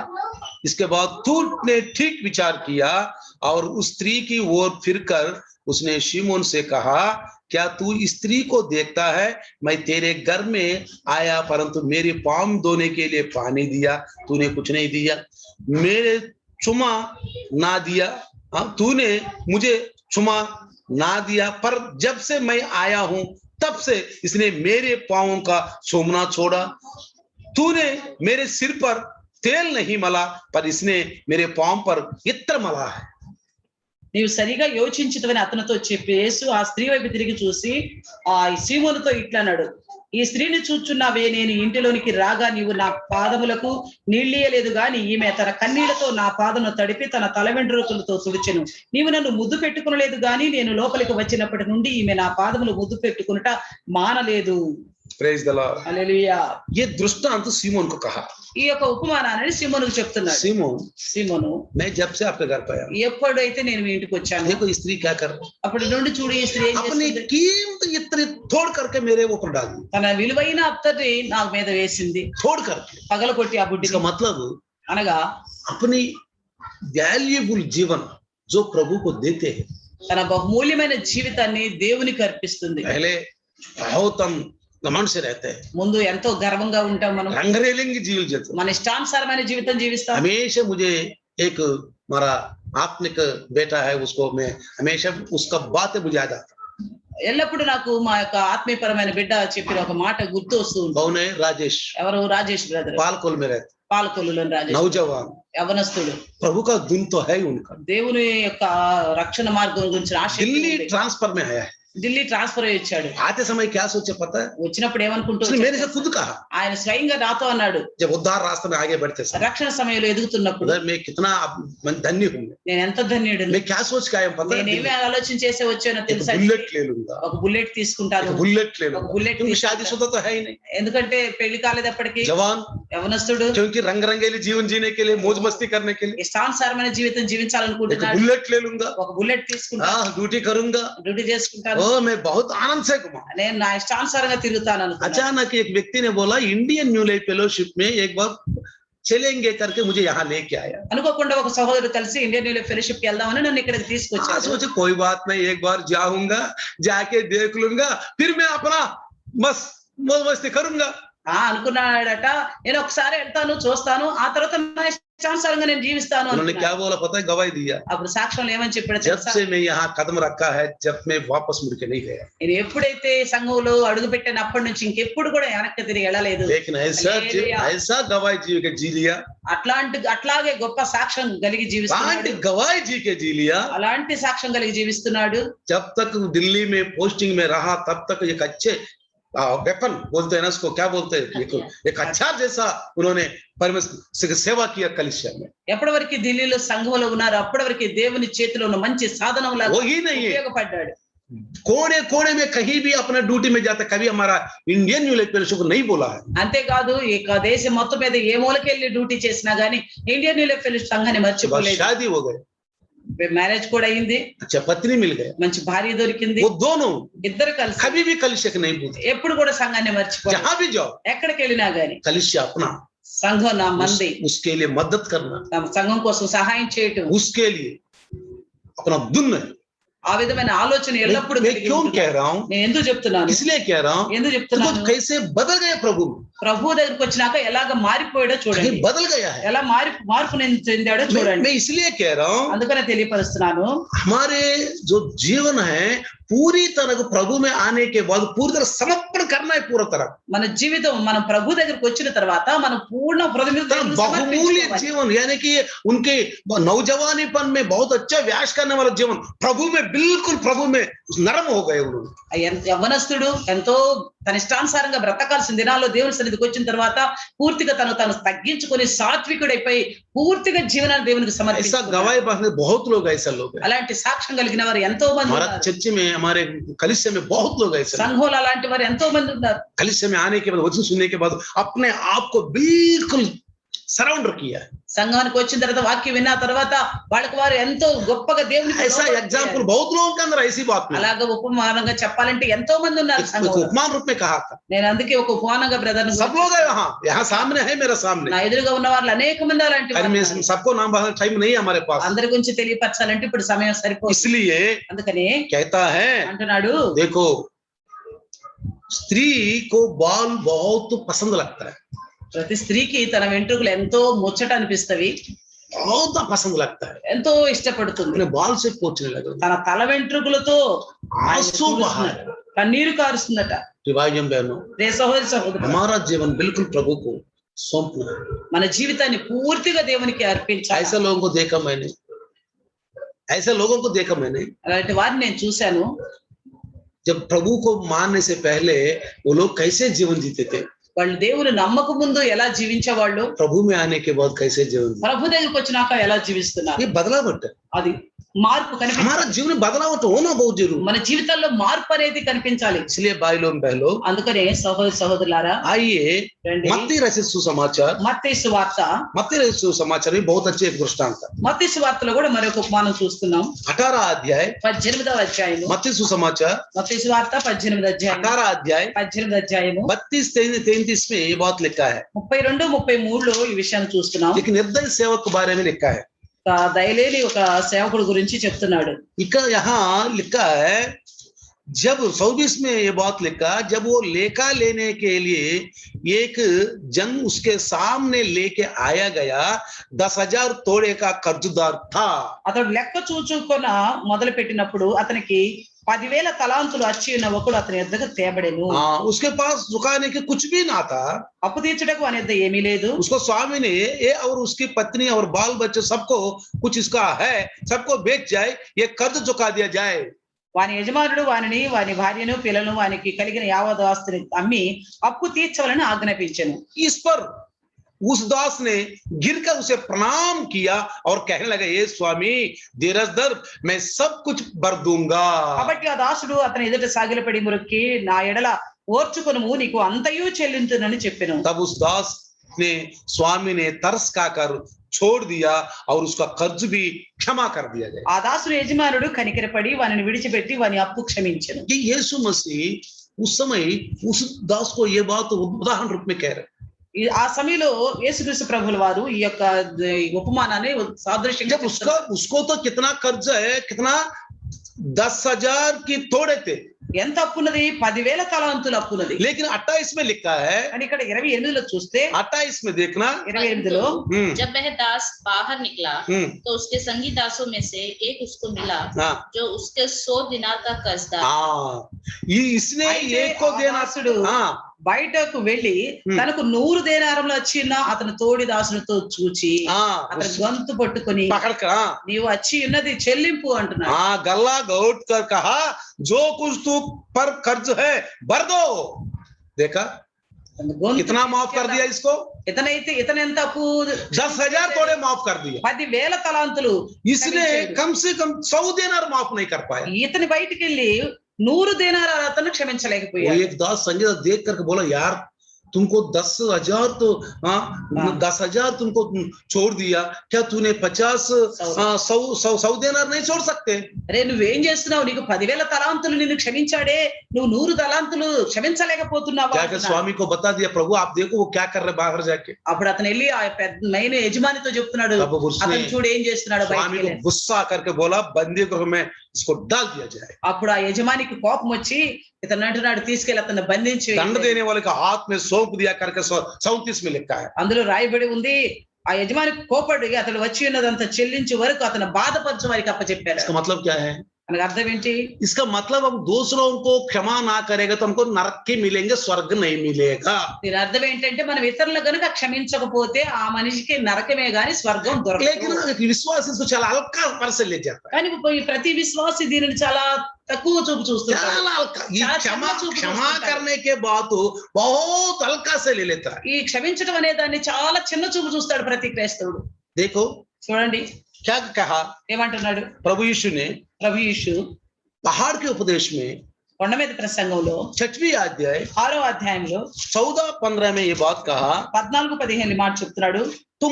इसके बाद तूत ने ठीक विचार किया और उस स्त्री की ओर फिरकर उसने शिमोन से कहा, क्या तू स्त्री को देखता है? मैं तेरे घर में आया परंतु मेरे पाँव धोने के लिए पानी दिया, तूने कुछ नहीं दिया. मेरे चुमा ना दिया, तूने मुझे चुमा ना दिया. पर जब से मैं आया हूं तब से इसने मेरे पाँवों का चूमना छोड़ा. तूने मेरे सिर पर तेल नहीं मला पर इसने मेरे पाँव पर इत्र मला है. నీవు సరిగా యోచించుతవని అతనితో చెప్పి యేసు ఆ స్త్రీ వైపు తిరిగి చూసి ఆ సీమోనుతో ఇట్లా అన్నాడు, ఈ స్త్రీని చూచున్నావే, నేను ఇంటిలోనికి రాగా నీవు నా పాదములకు నీళ్ళియలేదు గాని ఈమె తన కన్నీళ్లతో నా పాదమును తడిపి తన తల వెంట్రుకలతో తుడిచెను. నీవు నన్ను ముద్దు పెట్టుకునలేదు గాని నేను లోపలికి వచ్చినప్పటి నుండి ఈమె నా పాదములు ముద్దు పెట్టుకునుట మానలేదు. Praise the Lord. హల్లెలూయా. ये दृष्टांत सीमोन को कहा. ఈ యొక్క ఉపమానాన్ని సీమోనుకు చెప్తున్నాడు. సీమోను, मैं जब से आपके घर पे आया, ఎప్పుడైతే నేను మీ ఇంటికి వచ్చాను, देखो स्त्री क्या कर रही है. అప్పటి నుండి చూడు ఈ స్త్రీ ఏం अपनी చేస్తుంది? कीमत इतनी तोड़ करके मेरे ऊपर डाल दी. తన విలువైన అత్తని నా మీద వేసింది, तोड़ करके. పగలగొట్టి ఆ బుడ్డికి. इसका मतलब అనగా अपनी वैल्यूबल जीवन जो प्रभु को देते हैं, తన బహుమూల్యమైన జీవితాన్ని దేవునికి అర్పిస్తుంది. पहले बहुत हम घमंड से रहते हैं, ముందు ఎంతో గర్వంగా ఉంటాం మనం, रंगरेलिंग जीवन जीते हैं. మన ఇష్టానుసారమైన జీవితం జీవిస్తాం. हमेशा मुझे एक हमारा आत्मिक बेटा है, उसको मैं हमेशा उसका बात मुझे याद आता. ఎల్లప్పుడు నాకు మా యొక్క ఆత్మీయపరమైన బిడ్డ చెప్పిన ఒక మాట గుర్తు వస్తూ ఉంటుంది. कौन है? राजेश. ఎవరు? రాజేష్ బ్రదర్. पालकोल में रहते, పాలకొల్లులోని రాజేష్, नौजवान, యవనస్తుడు. प्रभु का धुन तो है उनका. దేవుని యొక్క రక్షణ మార్గం గురించి ఆశ दिल्ली ट्रांसफर में आया है. ఢిల్లీ ట్రాన్స్ఫర్ అయ్యి వచ్చాడు. आते समय क्या सोचे पता है? వచ్చినప్పుడు ఏమనుకుంటూ उसने मेरे से खुद कहा, ఆయన స్వయంగా నాతో అన్నాడు, जब उद्धार रास्ते में आगे बढ़ते समय, రక్షణ సమయంలో ఎదుగుతున్నప్పుడు उधर मैं कितना धन्य हूँ. నేను ఎంత ధన్యుడు, मैं क्या सोच के आया पता నేనేమి है? ఆలోచన చేసే వచ్చానో एक తెలుసా? बुलेट ले लूंगा, ఒక బుల్లెట్ తీసుకుంటాను. एक बुलेट ले ఒక लूंगा, బుల్లెట్ क्योंकि शादीशुदा तो है ही नहीं. ఎందుకంటే పెళ్లి కాలేదప్పటికి जवान, యవనస్తుడు, क्योंकि रंग रंगेली जीवन जीने के लिए, मौज मस्ती करने के लिए ఇష్టానుసారమైన జీవితం एक జీవించాలనుకుంటున్నాడు. बुलेट ले लूंगा, ఒక బుల్లెట్ తీసుకుంటాను, ड्यूटी करूंगा, డ్యూటీ చేసుకుంటాను, ओ मैं बहुत आनंद से घूमा. నేను నా ఇష్టానుసారంగా తిరుగుతాను అనుకున్నాను. अचानक एक व्यक्ति ने बोला, इंडियन न्यू लाइफ फेलोशिप में एक बार चलेंगे करके मुझे यहाँ लेके आया. అనుకోకుండా ఒక సహోదరుడు కలిసి ఇండియన్ న్యూ ఫెలోషిప్ కి వెళ్దామని నన్ను ఇక్కడికి తీసుకొచ్చాడు. सोचे कोई बात नहीं, एक बार जाऊंगा, जाके देख लूंगा, फिर मैं अपना बस मौज मस्ती करूंगा. అనుకున్నాడట, నేను ఒకసారి వెళ్తాను, చూస్తాను, ఆ తర్వాత నా ఇష్టానుసారంగా నేను జీవిస్తాను उन्होंने అనుకున్నాడు. क्या बोला पता है? गवाही दिया, అప్పుడు సాక్ష్యంలో ఏమని చెప్పాడు जब తెలుసా? से मैं यहाँ कदम रखा है, जब मैं वापस मुड़ के नहीं गया. నేను ఎప్పుడైతే సంఘంలో అడుగు పెట్టాను అప్పటి నుంచి ఇంకెప్పుడు కూడా వెనక్కి తిరిగి వెళ్ళలేదు. लेकिन ऐसा गवाही जी के जी लिया, అట్లాగే గొప్ప సాక్ష్యం కలిగి జీవిస్తున్నాడు. गवाही जी के जी लिया. అలాంటి సాక్ష్యం కలిగి జీవిస్తున్నాడు. जब तक दिल्ली में पोस्टिंग में रहा तब तक एक अच्छे वेपन बोलते हैं ना, उसको क्या बोलते हैं, एक हथियार जैसा उन्होंने परमेश्वर सेवा किया कलीसिया में. ఎప్పటి వరకు ఢిల్లీలో సంఘంలో ఉన్నారు అప్పటి వరకు దేవుని చేతిలో ఉన్న మంచి సాధనంలా वही नहीं है, ఉపయోగపడ్డాడు. कोने कोने में कहीं भी अपना ड्यूटी में जाता, कभी हमारा इंडियन न्यू लाइफ फेलोशिप को नहीं बोला है. అంతేకాదు ఇక దేశం మొత్తం మీద ఏ మూలకెళ్ళి డ్యూటీ చేసినా గానీ ఇండియన్ న్యూ లైఫ్ ఫెలోషిప్ సంఘాన్ని మర్చిపోలేదు. शादी हो गए, మ్యారేజ్ కూడా అయింది, अच्छा पत्नी मिल गए, మంచి భార్య దొరికింది. वो दोनों ఇద్దరు కలిసి कभी भी कलिसिया को नहीं भूलते. ఎప్పుడు కూడా సంఘాన్ని మర్చిపోలేదు. जहां भी जाओ, ఎక్కడికి వెళ్ళినా గానీ कलिसिया अपना, సంఘం నా మంది, उसके लिए मदद करना, తమ సంఘం కోసం సహాయం చేయటం, उसके लिए अपना दुन. ఆ విధమైన ఆలోచన ఎల్లప్పుడూ मैं కలిగి क्यों ఉంటున్నాను. कह रहा हूँ? నేను ఎందుకు చెప్తున్నాను, इसलिए कह रहा हूँ, ఎందుకు చెప్తున్నాను, तो कैसे बदल गए प्रभु, ప్రభు దగ్గరికి వచ్చినాక ఎలాగ మారిపోయాడో చూడండి, कहीं बदल गया है. ఎలా మార్పు చెందాడో చూడండి. मैं इसलिए कह रहा हूँ, అందుకనే తెలియపరుస్తున్నాను, हमारे जो जीवन है पूरी तरह प्रभु में आने के बाद पूरी तरह समर्पण करना है. पूरा तरह మన జీవితం మనం ప్రభు దగ్గరికి వచ్చిన తర్వాత మనం పూర్ణ హృదయంతో దేవునికి बहुमूल्य సమర్పించుకోవాలి. जीवन, यानी कि उनके नौजवानीपन में बहुत अच्छा व्यास करने वाला जीवन प्रभु में बिल्कुल प्रभु में नरम हो गए उन्होंने। యవ్వనస్తుడు ఎంతో తన ఇష్టానుసారంగా బ్రతకాల్సిన దినాల్లో దేవుని సన్నిధికి వచ్చిన తర్వాత పూర్తిగా తను తగ్గించుకొని సాత్వికుడైపోయి పూర్తిగా జీవనాన్ని దేవునికి ऐसा సమర్పించుకున్నాడు. गवाही बहने बहुत लोग ऐसा लोग हैं। అలాంటి సాక్ష్యం కలిగిన వారు ఎంతో మంది हमारा ఉన్నారు. चर्च में हमारे कलीसिया में बहुत लोग ऐसे हैं। సంఘంలో అలాంటి వారు ఎంతో మంది ఉన్నారు. कलीसिया में आने के बाद वचन सुनने के बाद अपने आप को बिल्कुल सराउंडर किया है। సంఘానికి వచ్చిన తర్వాత వాక్యం విన్న తర్వాత వాళ్ళకి వారు ఎంతో గొప్పగా దేవునికి ऐसा एग्जाम्पल बहुत लोगों के अंदर ऐसी बात नहीं। అలాగా ఉపమానంగా చెప్పాలంటే ఎంతో మంది ఉన్నారు సంఘంలో. उपमान रूप में कहा था, నేను అందుకే ఒక ఉపమానంగా బ్రదర్ सब लोग है वहाँ, यहाँ सामने है मेरा सामने। నా ఎదురుగా ఉన్న వాళ్ళు అనేక మంది అలాంటి अरे వారు मैं ఉన్నారు. सबको नाम बताने टाइम नहीं है हमारे पास, అందరి గురించి తెలియపరచాలంటే ఇప్పుడు సమయం సరిపోదు. इसलिए అందుకని कहता है అంటున్నాడు, देखो स्त्री को बाल बहुत पसंद लगता है, ప్రతి స్త్రీకి తన వెంట్రుకలు ఎంతో ముచ్చట అనిపిస్తవి, बहुत पसंद लगता है। ఎంతో ఇష్టపడుతుంది. अपने बाल से पोंछने लगे, తన తల వెంట్రుకలతో ఆయన आंसू बहा చూస్తున్నాడు. కన్నీరు కారుస్తుందట. भाइयों बहनों, రే సహోదరి సహోదరు, हमारा जीवन बिल्कुल प्रभु को सौंपना है। మన జీవితాన్ని పూర్తిగా దేవునికి అర్పించాలి. ऐसे लोगों को देखा मैंने, ऐसे लोगों को देखा मैंने, అలాంటి వారిని నేను చూశాను. जब प्रभु को मानने से पहले वो लोग कैसे जीवन जीते थे, వాళ్ళు దేవుని నమ్మక ముందు ఎలా జీవించేవాళ్ళు, प्रभु में आने के बाद कैसे जीवन जीते। ప్రభు దగ్గరికి వచ్చినాక ఎలా జీవిస్తున్నారు, ये बदलावट है, అది మార్పు हमारा కనిపించాలి. जीवन में बदलावट होना बहुत जरूरी। మన జీవితాల్లో మార్పు అనేది కనిపించాలి. इसलिए भाई लोग बहनों, అందుకనే సహోదరి సహోదరులారా, आइए రండి. मत्ती रचित सुसमाचार, మత్తయి సువార్త, मत्ती रचित सुसमाचार में बहुत अच्छे एक दृष्टांत है। మత్తయి సువార్తలో కూడా మరొక ఉపమానం చూస్తున్నాం. 18 अध्याय 18వ అధ్యాయము, मत्ती सुसमाचार మత్తయి సువార్త 18వ అధ్యాయం, 18 अध्याय 18వ అధ్యాయము 32-33 में ये बात लिखा है। 32, 33లో ఈ విషయాన్ని చూస్తున్నాం. एक निर्दयी सेवक के बारे में लिखा है। దయలేని ఒక సేవకుడు గురించి చెప్తున్నాడు. इका यहाँ लिखा है, जब 24 में ये बात लिखा, जब वो लेखा लेने के लिए एक जन उसके सामने लेके आया गया, 10,000 तोड़े का कर्जदार था। అతడు లెక్క చూచుకొన మొదలు పెట్టినప్పుడు అతనికి 10,000 తలాంతులు అచ్చి ఉన్న ఒకడు అతని యొద్దకు తేబడెను. उसके पास चुकाने के कुछ भी ना था, అప్పు తీర్చుటకు అని యొద్ద ఏమీ లేదు. उसको स्वामी ने ये और उसकी पत्नी और बाल बच्चे सबको कुछ इसका है, सबको बेच जाए, ये कर्ज चुका दिया जाए। వాని యజమానుడు వానిని, వాని భార్యను, పిల్లలను, వానికి కలిగిన యావత్ ఆస్తిని అమ్మి అప్పు తీర్చవాలని ఆజ్ఞాపించెను. इस पर उस दास ने गिरकर उसे प्रणाम किया और कहने लगा, ये स्वामी धीरज धर, मैं सब कुछ भर दूंगा। కాబట్టి ఆ దాసుడు అతని ఎదుట సాగిలపడి మురొక్కి, నా ఎడల ఓర్చుకొనుము, నీకు అంతయు చెల్లింతునని చెప్పెను. तब उस दास ने स्वामी ने तरस खाकर छोड़ दिया और उसका कर्ज भी क्षमा कर दिया गया। ఆ దాసుడు యజమానుడు కనికరపడి వానిని విడిచిపెట్టి వాని అప్పు క్షమించెను. कि यीशु मसीह उस समय उस दास को ये बात उदाहरण रूप में कह रहे, ఆ సమయంలో యేసుక్రీస్తు ప్రభుల వారు ఈ యొక్క ఉపమానాన్ని సాదృశ్యంగా जब उसको तो कितना कर्ज है, कितना 10,000 की तोड़े थे, ఎంత అప్పున్నది, 10,000 తలాంతులు అప్పున్నది. लेकिन 28 में लिखा है, కానీ ఇక్కడ 28లో చూస్తే, 28 में देखना, 28లో जब वह दास बाहर निकला तो उसके संगी दासों में से एक उसको मिला हाँ जो उसके 100 दिनार का कर्जदार। हाँ, इसने एक को देना, దాసుడు हाँ బయటకు వెళ్లి తనకు 100 దేనారంలో వచ్చిన అతని తోడి దాసునితో చూచి అతని గొంతు పట్టుకొని, पकड़ कर, నీవు వచ్చి ఉన్నది చెల్లింపు అంటున్నాడు. हाँ गला घोट कर कहा, जो कुछ तू पर कर्ज है भर दो। देखा कितना माफ कर दिया इसको, ఇతను ఎంత అప్పు, 10,000 तोड़े माफ कर दिया। 10,000 తలాంతులు. इसने कम से कम 100 देनार माफ नहीं कर पाया। ఇతని బయటికి వెళ్ళి 100 దేనారాలు అతను క్షమించలేకపోయాడు. एक दास संजय देख करके बोला, यार तुमको 10,000 तो 10,000 तुमको छोड़ दिया, क्या तूने 50-100 देनार नहीं छोड़ सकते? అరే నువ్వేం చేస్తున్నావు, నీకు 10,000 తలాంతులు నిన్ను క్షమించాడే, నువ్వు 100 తలాంతులు క్షమించలేకపోతున్నావా? जाकर स्वामी को बता दिया, प्रभु आप देखो वो क्या कर रहे बाहर जाके। అప్పుడు అతను వెళ్ళి ఆ పెద్ద మెయిన్ యజమానితో చెప్తున్నాడు, तब उसने అతను చూడు ఏం చేస్తున్నాడు. स्वामी को गुस्सा करके बोला, बंदी गृह में इसको डाल दिया जाए। అప్పుడు ఆ యజమానికి కోపం వచ్చి ఇతను అంటున్నాడు, తీసుకెళ్లి అతను బంధించి दंड देने वाले का हाथ में सौंप दिया करके 37 में लिखा है। అందులో రాయబడి ఉంది, ఆ యజమానికి కోపడి అతడు వచ్చి ఉన్నదంతా చెల్లించే వరకు అతను బాధపరచు వారికి అప్పచెప్పారు. इसका मतलब क्या है? అనగా అర్థం ఏంటి? इसका मतलब हम दूसरों को क्षमा ना करेगा तो हमको नरक के मिलेंगे, स्वर्ग नहीं मिलेगा। దీని అర్థం ఏంటంటే మనం ఇతరులు గనుక క్షమించకపోతే ఆ మనిషికి నరకమే గాని స్వర్గం लेकिन దొరకదు. विश्वास इसको चला हल्का पर से ले जाता है, కానీ ఈ ప్రతి విశ్వాసి దీనిని చాలా తక్కువ చూపు చూస్తుంటాడు. चला हल्का। ये చాలా क्षमा చిన్న చూపు क्षमा చూస్తుంటాడు. करने के बाद तो बहुत हल्का से ले लेता है। ఈ క్షమించడం అనే దాన్ని చాలా చిన్న చూపు చూస్తాడు ప్రతి క్రైస్తవుడు. देखो చూడండి क्या कहा ఏమంటున్నాడు प्रभु यीशु ने ప్రభు యేసు पहाड़ के उपदेश में కొండ మీద ప్రసంగంలో 6वीं अध्याय 6వ అధ్యాయంలో 14-15 में ये बात कहा, 14-15 మాట చెప్తున్నాడు. तू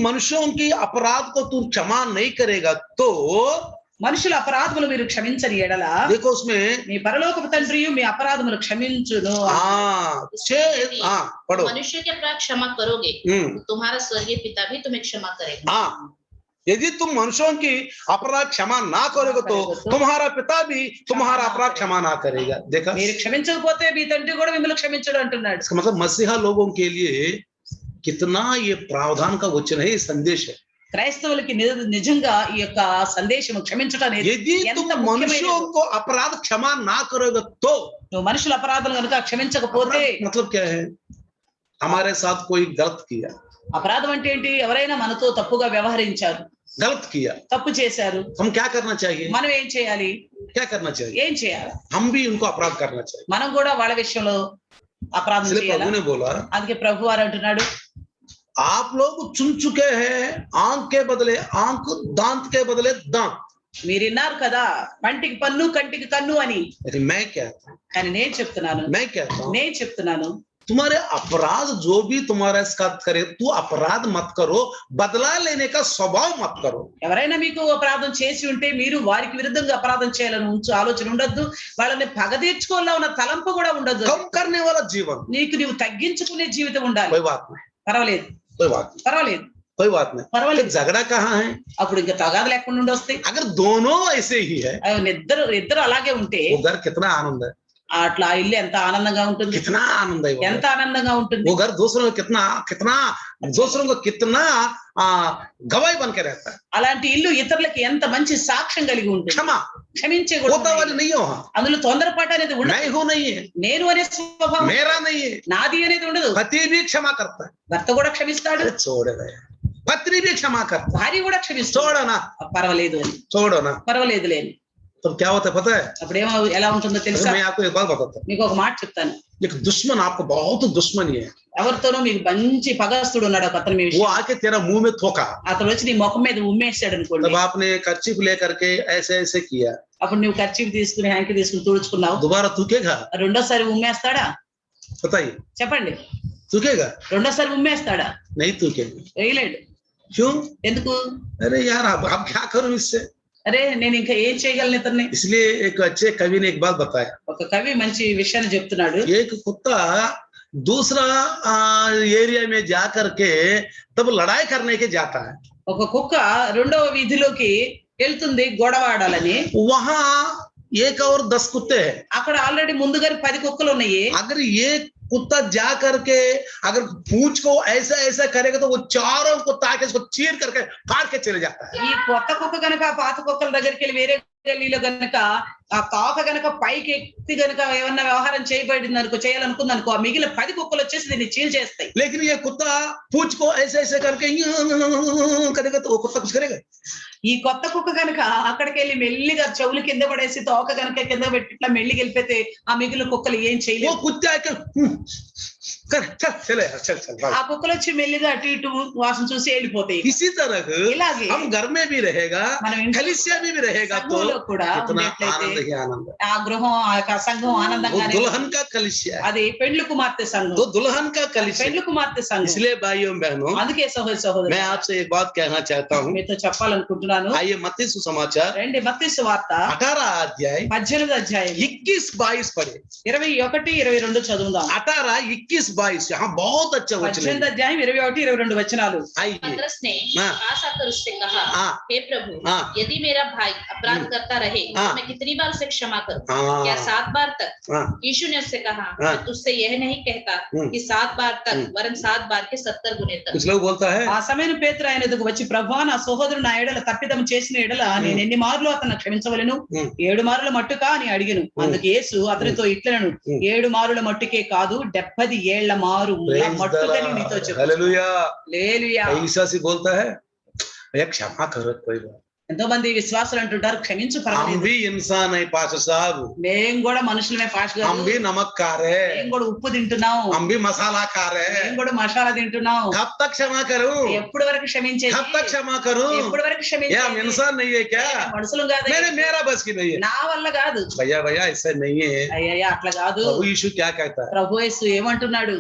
मनुष्यों की अपराध को तू क्षमा नहीं करेगा तो మనుషుల అపరాధములు మీరు క్షమించని ఎడల देखो उसमें మీ పరలోకపు తండ్రియు మీ అపరాధములు క్షమించును. पढ़ो। मनुष्य के अपराध क्षमा करोगे तो तुम्हारा स्वर्गीय पिता भी तुम्हें क्षमा करेगा। हाँ, यदि तुम मनुष्यों की अपराध क्षमा ना करोगे तो तुम्हारा पिता भी तुम्हारा अपराध क्षमा ना करेगा। देखा, మీరు క్షమించకపోతే మీ తండ్రి కూడా మిమ్మల్ని క్షమించడు అంటున్నాడు. इसका मतलब मसीहा लोगों के लिए कितना ये प्रावधान का वचन है, ये संदेश है। క్రైస్తవులకి నిజంగా ఈ యొక్క సందేశం క్షమించడం అనేది यदि ఎంత तुम ముఖ్యమైనదో. मनुष्यों को अपराध क्षमा ना करोगे तो నువ్వు మనుషుల అపరాధాలు కనుక క్షమించకపోతే अपराध मतलब क्या है? हमारे साथ कोई गलत किया, అపరాధం అంటే ఏంటి? ఎవరైనా మనతో తప్పుగా వ్యవహరించారు, गलत किया, తప్పు చేశారు. हम क्या करना चाहिए? మనం ఏం చేయాలి? क्या करना चाहिए? ఏం చేయాలి? हम भी उनको अपराध करना चाहिए। మనం కూడా వాళ్ళ విషయంలో అపరాధం इसलिए చేయాలి. प्रभु ने बोला, అందుకే ప్రభు వారు అంటున్నాడు, आप लोग चुन चुके हैं आंख के बदले आंख, दांत के बदले दांत। మీరు విన్నారు కదా పంటికి పన్ను కంటికి కన్ను అని. लेकिन मैं क्या కానీ నేను చెప్తున్నాను तुम्हारे अपराध जो भी तुम्हारे साथ करे, तू अपराध मत करो, बदला लेने का स्वभाव मत करो। ఎవరైనా మీకు అపరాధం చేసి ఉంటే మీరు వారికి విరుద్ధంగా అపరాధం చేయాలని ఆలోచన ఉండొద్దు. వాళ్ళని పగ తీర్చుకోవాలని ఉన్న తలంపు కూడా ఉండొద్దు. कम करने वाला जीवन, నీకు నువ్వు తగ్గించుకునే జీవితం ఉండాలి. कोई बात नहीं, పర్వాలేదు कोई बात नहीं, పర్వాలేదు कोई बात नहीं। పర్వాలేదు. झगड़ा कहाँ है? అప్పుడు ఇంకా తగాదు లేకుండా ఉండి వస్తాయి. अगर दोनों ऐसे ही है, ఇద్దరు అలాగే ఉంటే वो घर कितना आनंद है, అట్లా ఆ ఇల్లు ఎంత ఆనందంగా ఉంటుంది, कितना आनंद है वो ఎంత ఆనందంగా ఉంటుంది. वो घर दूसरों को कितना गवाही बन के रहता है। అలాంటి ఇల్లు ఇతరులకి ఎంత మంచి సాక్ష్యం కలిగి ఉంటుంది. क्षमा క్షమించే होता वाली नहीं हो, అందులో తొందరపాటు అనేది ఉండదు. मैं हूं नहीं है, నేను అనే స్వభావం, मेरा नहीं है। నాది అనేది ఉండదు. पति भी क्षमा करता है, భర్త కూడా క్షమిస్తాడు, छोड़े गए, पत्नी भी क्षमा करता है, భార్య కూడా క్షమిస్తాడు. छोड़ो ना, పర్వాలేదు అని, छोड़ो ना। పర్వాలేదు లేని. तो क्या होता है पता है? అప్పుడేమో ఎలా ఉంటుందో తెలుసా? मैं आपको एक बात बताता हूँ, మీకు ఒక మాట చెప్తాను. एक दुश्मन आपको बहुत दुश्मनी है, ఎవరితోనో మీకు మంచి పగస్తుడు ఉన్నాడు ఒక అతను. మీ वो విషయం आके तेरा मुंह में थोका, అతను వచ్చి నీ ముఖం మీద ఉమ్మేసాడు అనుకోండి. तब आपने कर्चीफ लेकर के ऐसे ऐसे किया, అప్పుడు నువ్వు ఖర్చు తీసుకుని హ్యాంకి తీసుకుని తుడుచుకున్నావు. दोबारा थूकेगा? రెండోసారి ఉమ్మేస్తాడా? बताइए, చెప్పండి, थूकेगा? రెండోసారి ఉమ్మేస్తాడా? नहीं थूकेगा। వేయలేడు. क्यों? ఎందుకు? अरे यार अब क्या करूं इससे? అరే నేను ఇంకా ఏం చేయగలను ఇతన్ని. इसलिए एक अच्छे कवि ने एक बात बताया, ఒక కవి మంచి విషయాన్ని చెప్తున్నాడు. एक कुत्ता दूसरा एरिया में जा करके तब लड़ाई करने के जाता है, ఒక కుక్క రెండవ వీధిలోకి వెళ్తుంది గొడవ ఆడాలని. वहां एक और 10 कुत्ते हैं। అక్కడ ఆల్రెడీ ముందుగా 10 కుక్కలు ఉన్నాయి. अगर ये कुत्ता जा करके अगर पूंछ को ऐसा ऐसा करेगा तो वो चारों कुत्ता आके इसको चीर करके फाड़ के चले जाता है। ఈ కొత్త కుక్క కనుక ఆ పాత కుక్కల దగ్గరికి వెళ్ళి వేరే గల్లీలో గనుక ఆ కాక గనుక పైకి ఎత్తి గనుక ఏమన్నా వ్యవహారం చేయబడింది అనుకో, చేయాలనుకుంది అనుకో, ఆ మిగిలిన 10 కుక్కలు వచ్చేసి దీన్ని చీల్ చేస్తాయి. लेकिन ये कुत्ता पूंछ को ऐसे ऐसे करके करेगा तो वो कुत्ता कुछ करेगा? ఈ కొత్త కుక్క గనుక అక్కడికి వెళ్ళి మెల్లిగా చెవులు కింద పడేసి తోక గనుక కింద పెట్టి ఇట్లా మెల్లికి వెళ్ళిపోతే ఆ మిగిలిన కుక్కలు ఏం वो చేయలేవు. कुत्ते आके कर चल चले चल चल ఆ కుక్కలు వచ్చి మెల్లిగా అటు ఇటు వాసన చూసి వెళ్ళిపోతాయి. इसी तरह ఇలాగే हम घर में भी रहेगा, మనం ఇంట్లో कलीसिया में भी रहेगा तो సంఘంలో కూడా कितना ఉన్నట్లయితే आनंद ही आनंद है। ఆ గృహం ఆ యొక్క సంఘం वो ఆనందంగానే दुल्हन का कलीसिया है, అది పెండ్లి కుమార్తె సంఘం, तो दुल्हन का कलीसिया। పెండ్లి కుమార్తె సంఘం. इसलिए भाइयों बहनों, అందుకే సహోదరు मैं आपसे एक बात कहना चाहता हूँ। మీతో చెప్పాలనుకుంటున్నాను. आइए मत्ती सुसमाचार రండి మత్తయి సువార్త 18 अध्याय 18వ అధ్యాయం 21-22 पढ़े। 21-22 చదువుదాం. 18-21 21-22 यहाँ बहुत अच्छा वचन 18వ అధ్యాయం 21-22 వచనాలు. आइए। पतरस ने हाँ। पास आकर उससे कहा, हाँ। हे प्रभु, हाँ। यदि मेरा भाई अपराध करता रहे हाँ। तो मैं कितनी बार उसे क्षमा करूं? हाँ। क्या 7 बार तक? हाँ। यीशु ने उससे कहा, हाँ। मैं तुझसे यह नहीं कहता कि 7 बार तक, वरन 7 बार के 70 गुने तक। कुछ लोग बोलता है ఆ సమయం పేతురు ఆయన ఎదుగు వచ్చి, ప్రభువా, నా సహోదరుడు నా ఎడల తప్పిదం చేసిన ఎడల నేను ఎన్ని మార్లు అతను క్షమించవలెను? 7 మారుల మట్టుకా అని అడిగెను. అందుకు యేసు అతనితో ఇట్లనెను, 7 మారుల మట్టుకే కాదు, 70 ఏళ్ల మారు మట్టుకని నీతో చెప్పు. हालेलुया। హల్లెలూయా. ऐसा से बोलता है भैया क्षमा करो कोई बात। ఎంతో మంది విశ్వాసులు అంటుంటారు, క్షమించు, हम పర్వాలేదు, भी इंसान है पास्टर साहब, మేము కూడా మనుషులమే పాష్ हम గారు, भी नमक खा रहे हैं, మేము కూడా ఉప్పు తింటున్నాం, हम भी मसाला खा रहे हैं। మేము కూడా మసాలా తింటున్నాం. कब तक क्षमा करूं? ఎప్పుడు వరకు క్షమించేది? कब तक क्षमा करूं? ఎప్పుడు వరకు ये हम క్షమించేది? इंसान नहीं है क्या? మనుషులు కాదు, मेरा बस की नहीं है। నా వల్ల కాదు. भैया भैया ऐसा नहीं है। అయ్యయ్యా అట్లా కాదు. प्रभु यीशु क्या कहता है? ప్రభు యేసు ఏమంటున్నాడు?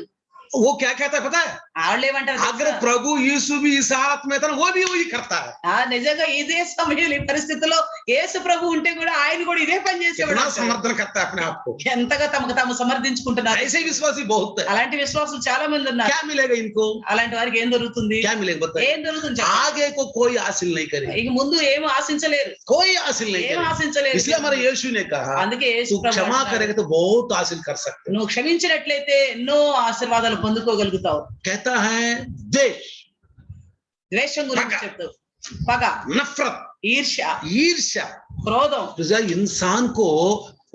वो क्या कहता है पता है? వాళ్ళు ఏమంటారు अगर తెలుసా? प्रभु यीशु भी इस हालत में था ना, वो भी वही करता है। నిజంగా ఇదే సమయంలో, ఈ పరిస్థితిలో యేసు ప్రభు ఉంటే కూడా ఆయన కూడా ఇదే పని చేసేవాడు. कितना समर्थन करता है अपने आप को। ఎంతగా తమకు తాము సమర్థించుకుంటున్నారు. ऐसे विश्वासी बहुत है। అలాంటి విశ్వాసులు చాలా మంది ఉన్నారు. क्या मिलेगा इनको? అలాంటి వారికి ఏం దొరుకుతుంది? क्या मिलेगा बताइए? ఏం దొరుకుతుంది చెప్పండి? आगे को कोई हासिल नहीं करेगा, ఇక ముందు ఏం ఆశించలేరు, कोई हासिल नहीं ఏం करेगा। ఆశించలేరు. इसलिए हमारे यीशु ने कहा అందుకే యేసు तू ప్రభు क्षमा అంటున్నాడు, करेगा तो बहुत हासिल कर सकते हो। నువ్వు క్షమించినట్లయితే ఎన్నో ఆశీర్వాదాలు పొందుకోగలుగుతావు. कहता है देश, ద్వేషం గురించి పగ. చెప్తావు, పగ, नफरत, ఈర్ష్య, ईर्ष्या క్రోధం, इंसान को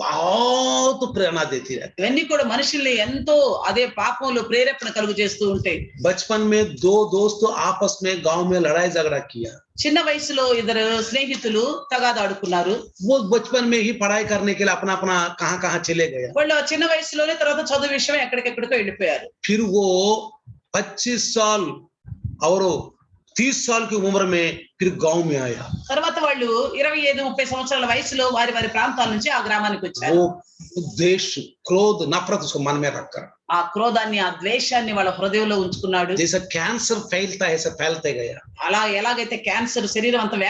बहुत प्रेरणा देती रहती ఇవన్నీ కూడా మనుషుల్ని ఎంతో అదే పాపంలో ప్రేరేపణ కలుగు చేస్తూ ఉంటాయి. है। बचपन में 2 दोस्त आपस में गांव में लड़ाई झगड़ा किया, చిన్న వయసులో ఇద్దరు స్నేహితులు తగాదాడుకున్నారు. वो बचपन में ही पढ़ाई करने के लिए अपना अपना कहाँ कहाँ चले गए। వాళ్ళు చిన్న వయసులోనే తర్వాత చదువు విషయం ఎక్కడికెక్కడికో వెళ్ళిపోయారు. फिर वो 25 साल और 30 साल की उम्र में फिर गांव में आया। తర్వాత వాళ్ళు 25-30 సంవత్సరాల వయసులో వారి వారి ప్రాంతాల నుంచి ఆ గ్రామానికి వచ్చారు. वो देश, क्रोध, नफरत उसको मन में रखकर, ఆ క్రోధాన్ని, ఆ ద్వేషాన్ని వాళ్ళ హృదయంలో ఉంచుకున్నాడు. जैसा कैंसर फैलता है ऐसा फैलते गया, అలా ఎలాగైతే క్యాన్సర్ శరీరం అంతా एड्स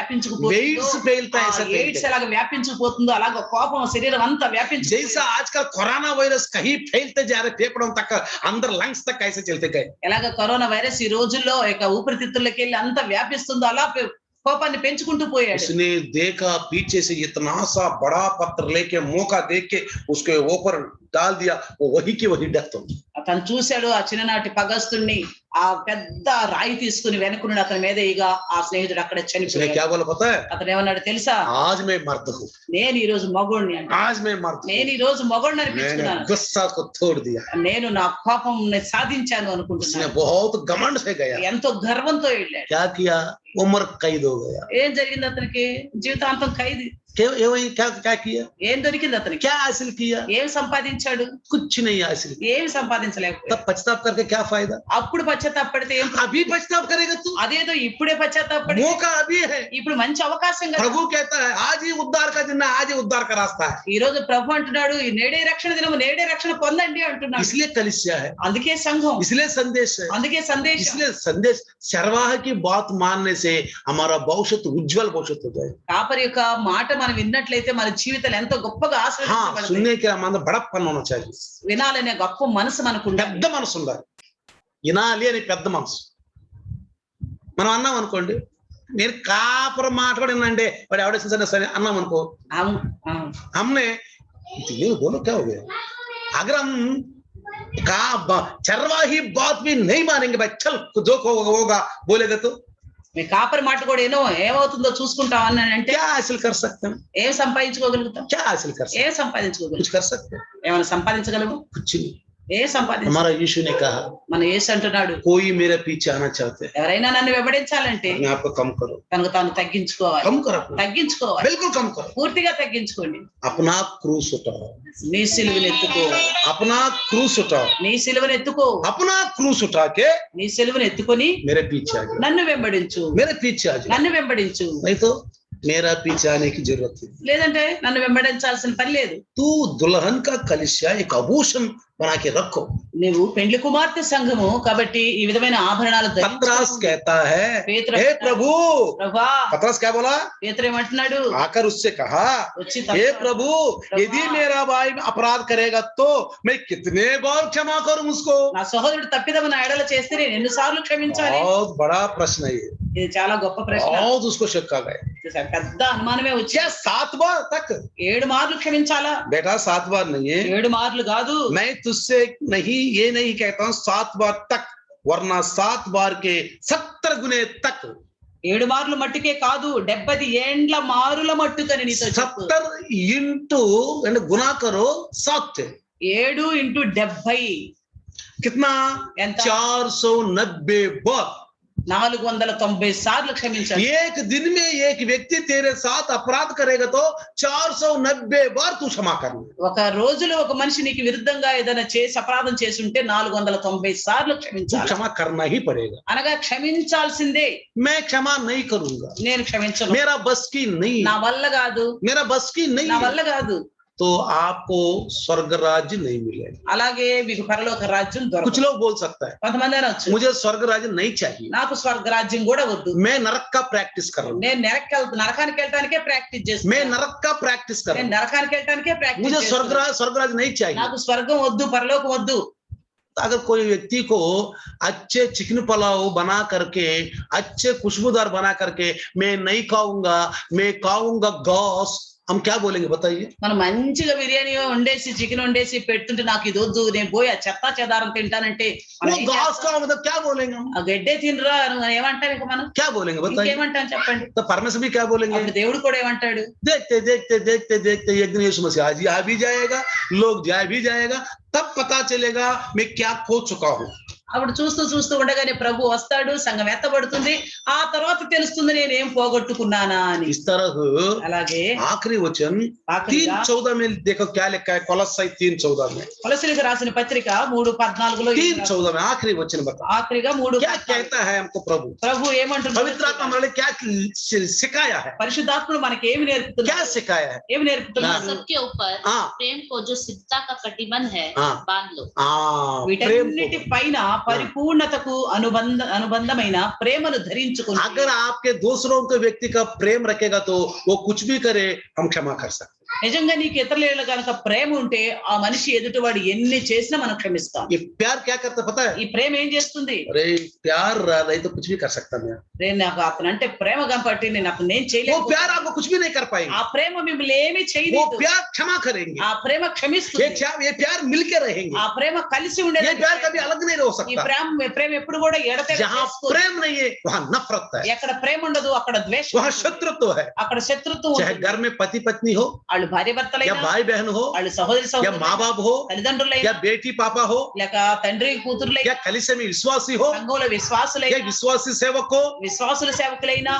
फैलता है ऐसा వ్యాపించుకుపోతుందో, ఎయిడ్స్ फैलते। ఎలాగ వ్యాపించుకుపోతుందో అలాగ కోపం శరీరం అంతా जैसा వ్యాపించు, आजकल कोरोना वायरस कहीं फैलते जा रहे, फेफड़ों तक, अंदर लंग्स तक कैसे चलते गए। ఎలాగ కరోనా వైరస్ ఈ రోజుల్లో ఊపిరితిత్తుల్లోకి వెళ్ళి అంతా వ్యాపిస్తుందో అలా కోపాన్ని పెంచుకుంటూ పోయాడు. उसने देखा पीछे से इतना सा बड़ा पत्थर लेके, मौका देख के उसके ऊपर डाल दिया, वो वही की वही डेथ हो गई। అతను చూశాడు ఆ చిన్ననాటి పగస్తుడిని, ఆ పెద్ద రాయి తీసుకుని వెనుకున్నాడు అతని మీద, ఇక ఆ స్నేహితుడు అక్కడ उसने చనిపోయాడు. क्या बोला पता है? అతను ఏమన్నాడు తెలుసా? आज मैं मर्द हूँ, నేను ఈ రోజు మగోడిని అంటే, आज मैं मर्द हूँ, నేను ఈ రోజు మగోడిని मैंने అనిపించుకున్నాను, गुस्सा को तोड़ दिया। నేను నా కోపం సాధించాను उसने అనుకుంటున్నాను. बहुत घमंड से गया, ఎంతో గర్వంతో వెళ్ళాడు. क्या किया? उम्र कैद हो गया। ఏం జరిగింది అతనికి? జీవితాంతం ఖైదీ. क्या किया? ఏం దొరికింది అతనికి? क्या हासिल किया? ఏం సంపాదించాడు? कुछ नहीं हासिल किया। ఏం సంపాదించలేకపోయాడు. तब पछताप करके क्या फायदा? అప్పుడు పశ్చాత్తాపడితే ఏం? अभी पछताप करेगा तू, అదేదో ఇప్పుడే పశ్చాత్తాపడి, मौका अभी है। ఇప్పుడు మంచి అవకాశం కదా. प्रभु कहता है आज ही उद्धार का दिन है, आज ही उद्धार का रास्ता है। ఈ రోజు ప్రభు అంటున్నాడు, ఈ నేడే రక్షణ దినము, నేడే రక్షణ పొందండి అంటున్నాడు. इसलिए कलिसिया है, అందుకే సంఘం, इसलिए संदेश है, అందుకే సందేశం. इसलिए संदेश चरवाह की बात मानने से हमारा भविष्य उज्जवल भविष्य हो जाए। కాపరి యొక్క మాట మనం విన్నట్లయితే మన జీవితాలు ఎంతో గొప్పగా हाँ, ఆశీర్వదించబడతాయి. सुनने के मन बड़प्पन होना चाहिए, వినాలనే గొప్ప మనసు మనకు ఉండాలి. పెద్ద మనసు ఉండాలి, వినాలి అని పెద్ద మనసు. మనం అన్నాం అనుకోండి, నేను కాపురం మాట్లాడినంటే వాడు ఎవడేసిన సరే అన్నాం అనుకో, అవును, అవును. हमने ये बोलो क्या हो गया? अगर हम चरवाही बात भी नहीं मानेंगे, भाई चल जो होगा बोलेगा तो మీ కాపరి మాట కూడా ఏమవుతుందో చూసుకుంటాం అని అంటే क्या हासिल कर सकते हैं? ఏం సంపాదించుకోగలుగుతాం? क्या हासिल कर सकते ఏం हैं? సంపాదించుకోగలుగుతాం? कुछ कर सकते हैं? ఏమైనా సంపాదించగలము? कुछ नहीं। ఏం సంపాదించ हमारा यीशु ने कहा మన యేసు అంటున్నాడు, कोई मेरे पीछे आना चाहते हैं, ఎవరైనా నన్ను వెంబడించాలంటే अपने आप को कम करो, తనకు తాను తగ్గించుకోవాలి. कम करो, తగ్గించుకోవాలి, बिल्कुल कम करो। పూర్తిగా తగ్గించుకోండి. अपना क्रूस उठाओ, నీ సిలువను ఎత్తుకో, अपना क्रूस उठाओ, నీ సిలువను ఎత్తుకో, अपना क्रूस उठा के నీ సిలువను ఎత్తుకొని मेरे पीछे आ जाओ, నన్ను వెంబడించు, मेरे पीछे आ जाओ। నన్ను వెంబడించు. नहीं तो मेरा पीछे आने की जरूरत है। లేదంటే నన్ను వెంబడించాల్సిన పని లేదు. तू दुल्हन का कलिसिया एक आभूषण बना के रखो। నువ్వు పెండ్లి కుమార్తె సంఘము కాబట్టి ఈ విధమైన ఆభరణాలు पतरस कहता है, పేతురు हे प्रभु, ప్రభువా, पतरस क्या बोला? పేతురు ఏమంటున్నాడు? आकर उससे कहा, వచ్చి हे प्रभु, यदि मेरा भाई अपराध करेगा तो मैं कितने बार क्षमा करूं उसको? నా సహోదరుడు తప్పిదము నా ఎడల చేస్తే నేను ఎన్నిసార్లు క్షమించాలి? बहुत बड़ा प्रश्न है ये, ఇది చాలా గొప్ప ప్రశ్న. बहुत उसको शक्का गया। పెద్ద అనుమానమే వచ్చి क्या 7 बार तक? 7 మార్లు క్షమించాలా? बेटा 7 बार नहीं है, 7 మార్లు కాదు. मैं तुझसे नहीं ये नहीं कहता हूं 7 बार तक, वरना 7 बार के 70 गुने तक। 7 మార్లు మట్టుకే కాదు, 70 ఏండ్ల మారుల మట్టుకని నీతో చెప్పు. 70 इंटू गुना करो 7, 7 ఇంటూ 70 कितना? ఎంత? 490 बार। 490 సార్లు క్షమించాలి. एक दिन में एक व्यक्ति तेरे साथ अपराध करेगा तो 490 बार तू क्षमा करना। ఒక రోజులో ఒక మనిషి నీకు విరుద్ధంగా ఏదైనా చేసి అపరాధం చేసి ఉంటే 490 సార్లు तू క్షమించాలి. क्षमा करना ही पड़ेगा। అనగా క్షమించాల్సిందే. मैं क्षमा नहीं करूंगा, నేను క్షమించను, मेरा बस की नहीं, నా వల్ల కాదు, मेरा बस की नहीं, నా వల్ల కాదు, तो आपको स्वर्ग राज्य नहीं मिलेगा। అలాగే మీకు పరలోక రాజ్యం कुछ దొరకదు. लोग बोल सकता है, కొంతమంది అనొచ్చు, मुझे स्वर्ग राज्य नहीं चाहिए, నాకు స్వర్గ రాజ్యం కూడా వద్దు, मैं नरक का प्रैक्टिस कर रहा हूँ, నేను నరకానికి వెళ్ళటానికే ప్రాక్టీస్ मैं చేస్తాను, नरक का प्रैक्टिस कर నేను रहा నరకానికి వెళ్ళటానికే हूँ, ప్రాక్టీస్ मुझे చేస్తాను, स्वर्ग राज्य नहीं चाहिए। నాకు స్వర్గం వద్దు, పరలోకం వద్దు. अगर कोई व्यक्ति को अच्छे चिकन पुलाव बना करके, अच्छे खुशबूदार बना करके मैं नहीं खाऊंगा, मैं खाऊंगा घास, हम क्या बोलेंगे बताइए? మనం మంచిగా బిర్యానీ వండేసి చికెన్ వండేసి పెడుతుంటే నాకు ఇది వద్దు, నేను పోయి ఆ చెత్త చెదారం తింటానంటే మనం वो ఏం घास చేస్తాం? का मतलब क्या बोलेंगे हम? ఆ గడ్డే తినరా నువ్వు ఏమంటావు? ఇంకా మనం क्या बोलेंगे बताइए? ఇంకేమంటాం చెప్పండి? तो परमेश्वर भी क्या बोलेंगे? అప్పుడు దేవుడు కూడా ఏమంటాడు? देखते देखते देखते देखते एक दिन यीशु मसीह आज आ भी जाएगा, लोग जा भी जाएगा, तब पता चलेगा मैं क्या खो चुका हूँ। అప్పుడు చూస్తూ చూస్తూ ఉండగానే ప్రభు వస్తాడు, సంఘం ఎత్తబడుతుంది, ఆ తర్వాత తెలుస్తుంది నేనేం పోగొట్టుకున్నానా అని. इस तरह అలాగే आखिरी वचन ఆఖరిగా 3:14 में देखो क्या लिखा है, कोलोसाई 3:14 में, కొలస్సీలకు రాసిన పత్రిక 3:14లో 3:14 में आखिरी वचन बता ఆఖరిగా क्या 3:14 कहता है हमको प्रभु? ప్రభు ఏమంటున్నాడు? पवित्र आत्मा हमारे लिए क्या सिखाया है, పరిశుద్ధాత్ముడు మనకి ఏమి నేర్పుతున్నాడు? क्या सिखाया है? ఏమి నేర్పుతున్నాడు? सबके ऊपर हाँ। प्रेम को जो सिद्धता का कटिबंध है हाँ। बांध लो। प्रेम వీటన్నిటి को। పైన పరిపూర్ణతకు అనుబంధమైన ప్రేమను ధరించుకుని अगर आपके दूसरों के व्यक्ति का प्रेम रखेगा तो वो कुछ भी करे हम क्षमा कर सकते। నిజంగా నీకు ఇతరుల కనుక ప్రేమ ఉంటే ఆ మనిషి ఎదుటివాడు ఎన్ని చేసినా మనం క్షమిస్తాం. ये प्यार क्या करता पता है? ఈ ప్రేమ ఏం చేస్తుంది? अरे प्यार नहीं तो कुछ भी कर सकता मैं। నేను నాకు అతను అంటే ప్రేమ కాబట్టి నేను वो చేయలేదు. प्यार आपको कुछ भी नहीं कर पाएंगे, ఆ ప్రేమ మిమ్మల్ని ఏమీ वो చేయలేదు. प्यार क्षमा करेंगे, ఆ ప్రేమ క్షమిస్తుంది. ये प्यार मिलके रहेंगे, ఆ ప్రేమ కలిసి ये ఉండేది. प्यार कभी अलग नहीं हो ఈ सकता। ప్రేమ ఎప్పుడు కూడా ఎడతెగ जहाँ చేసుకోదు. प्रेम नहीं है वहाँ नफरत है, ఎక్కడ ప్రేమ ఉండదు అక్కడ ద్వేషం वहाँ ఉంటుంది. शत्रुत्व है। అక్కడ శత్రుత్వం चाहे ఉంటుంది. घर में पति पत्नी हो, వాళ్ళు భార్య या భర్తలైనా, भाई बहन हो, వాళ్ళు సహోదరి या సహోదరులైనా, माँ बाप हो, తల్లిదండ్రులైనా, या बेटी पापा हो, లేక తండ్రి కూతురులైనా, या कलीसिया में विश्वासी हो, సంఘంలో या విశ్వాసులైనా, विश्वासी सेवक हो, విశ్వాసుల సేవకులైనా,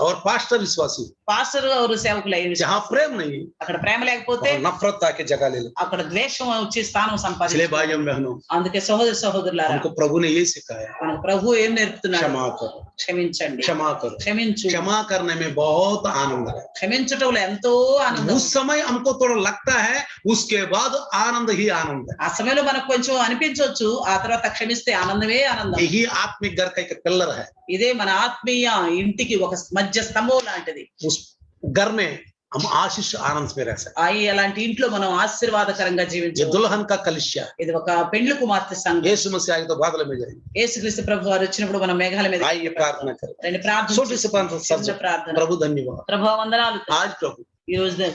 और पास्टर विश्वासी हो, పాస్టర్ గారు సేవకులైన, जहाँ प्रेम नहीं है అక్కడ ప్రేమ లేకపోతే वहाँ नफरत आके जगह ले ले। అక్కడ ద్వేషం వచ్చి స్థానం इसलिए సంపాదించాలి. भाइयों बहनों, అందుకే సహోదరులారా, हमको प्रभु ने ये सिखाया, మనకు ప్రభు ఏం నేర్పుతున్నాడు? क्षमा करो, క్షమించండి, क्षमा करो। క్షమించు. क्षमा करने में बहुत आनंद है। క్షమించటంలో ఎంతో ఆనందం. उस समय हमको थोड़ा लगता है, उसके बाद आनंद ही आनंद है। ఆ సమయంలో మనకు కొంచెం అనిపించవచ్చు, ఆ తర్వాత క్షమిస్తే ఆనందమే ఆనందం. यही आत्मिक घर का एक पिलर है। ఇదే మన ఆత్మీయ ఇంటికి ఒక మధ్య స్తంభం లాంటిది. उस घर में हम आशीष आनंद में रह सकते అలాంటి ఇంట్లో మనం ఆశీర్వాదకరంగా हैं। ये జీవించవచ్చు. दुल्हन का कलिसिया, ఇది ఒక పెండ్లి కుమార్తె సంఘం. यीशु मसीह आएगा तो बादल में जाएंगे। యేసుక్రీస్తు ప్రభు వారు వచ్చినప్పుడు మనం మేఘాల మీద आइए प्रार्थना करें। రండి ప్రార్థన छोटी सी చిన్న ప్రార్థన. प्रभु धन्यवाद, ప్రభు వందనాలు. आज प्रभु ఈ రోజు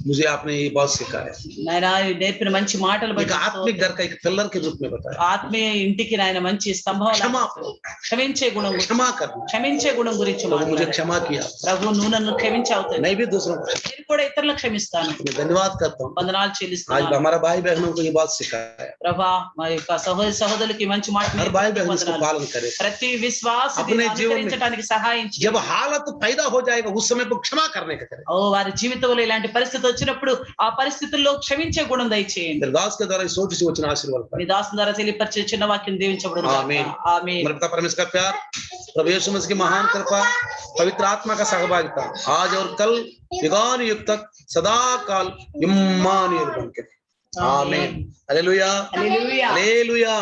मुझे आपने ये बात सिखाया, నాయన నేర్పిన మంచి మాటలు एक బట్టి आत्मिक घर का एक पिलर के रूप में बताया। ఆత్మీయ ఇంటికి నాయన మంచి స్తంభం क्षमा, క్షమించే గుణం గురించి, क्षमा करना। క్షమించే గుణం గురించి प्रभु मुझे మాట్లాడారు. क्षमा किया, ప్రభు నువ్వు నన్ను క్షమించావుతాను, मैं भी दूसरों को నేను కూడా ఇతరులకు క్షమిస్తాను. मैं धन्यवाद करता हूँ। వందనాలు आज చెల్లిస్తున్నాను. हमारा भाई बहनों को ये बात सिखाया, ప్రభా మా యొక్క సహోదరులకి మంచి మాట हर भाई बहन इसको వందనాలు. पालन करे। ప్రతి విశ్వాస अपने जीवन में అనుసరించడానికి సహాయం చేయి. जब हालत पैदा हो जाएगा उस समय को क्षमा करने का करे। ఓ వారి జీవితంలో ఇలాంటి పరిస్థితి వచ్చినప్పుడు ఆ పరిస్థితుల్లో క్షమించే గుణం దయచేయండి. फिर दास के द्वारा इस छोटी सी वचन आशीर्वाद మీ దాసు ద్వారా తెలియపరిచే చిన్న వాక్యం దీవించబడును. ఆమేన్. ఆమేన్. हमारे पिता परमेश्वर का प्यार, प्रभु यीशु मसीह की महान कृपा, पवित्र आत्मा का सहभागिता आज और कल युगान युग तक सदा काल इम्मानुएल बनके। आमीन। हालेलुया, హల్లెలూయా. हालेलुया।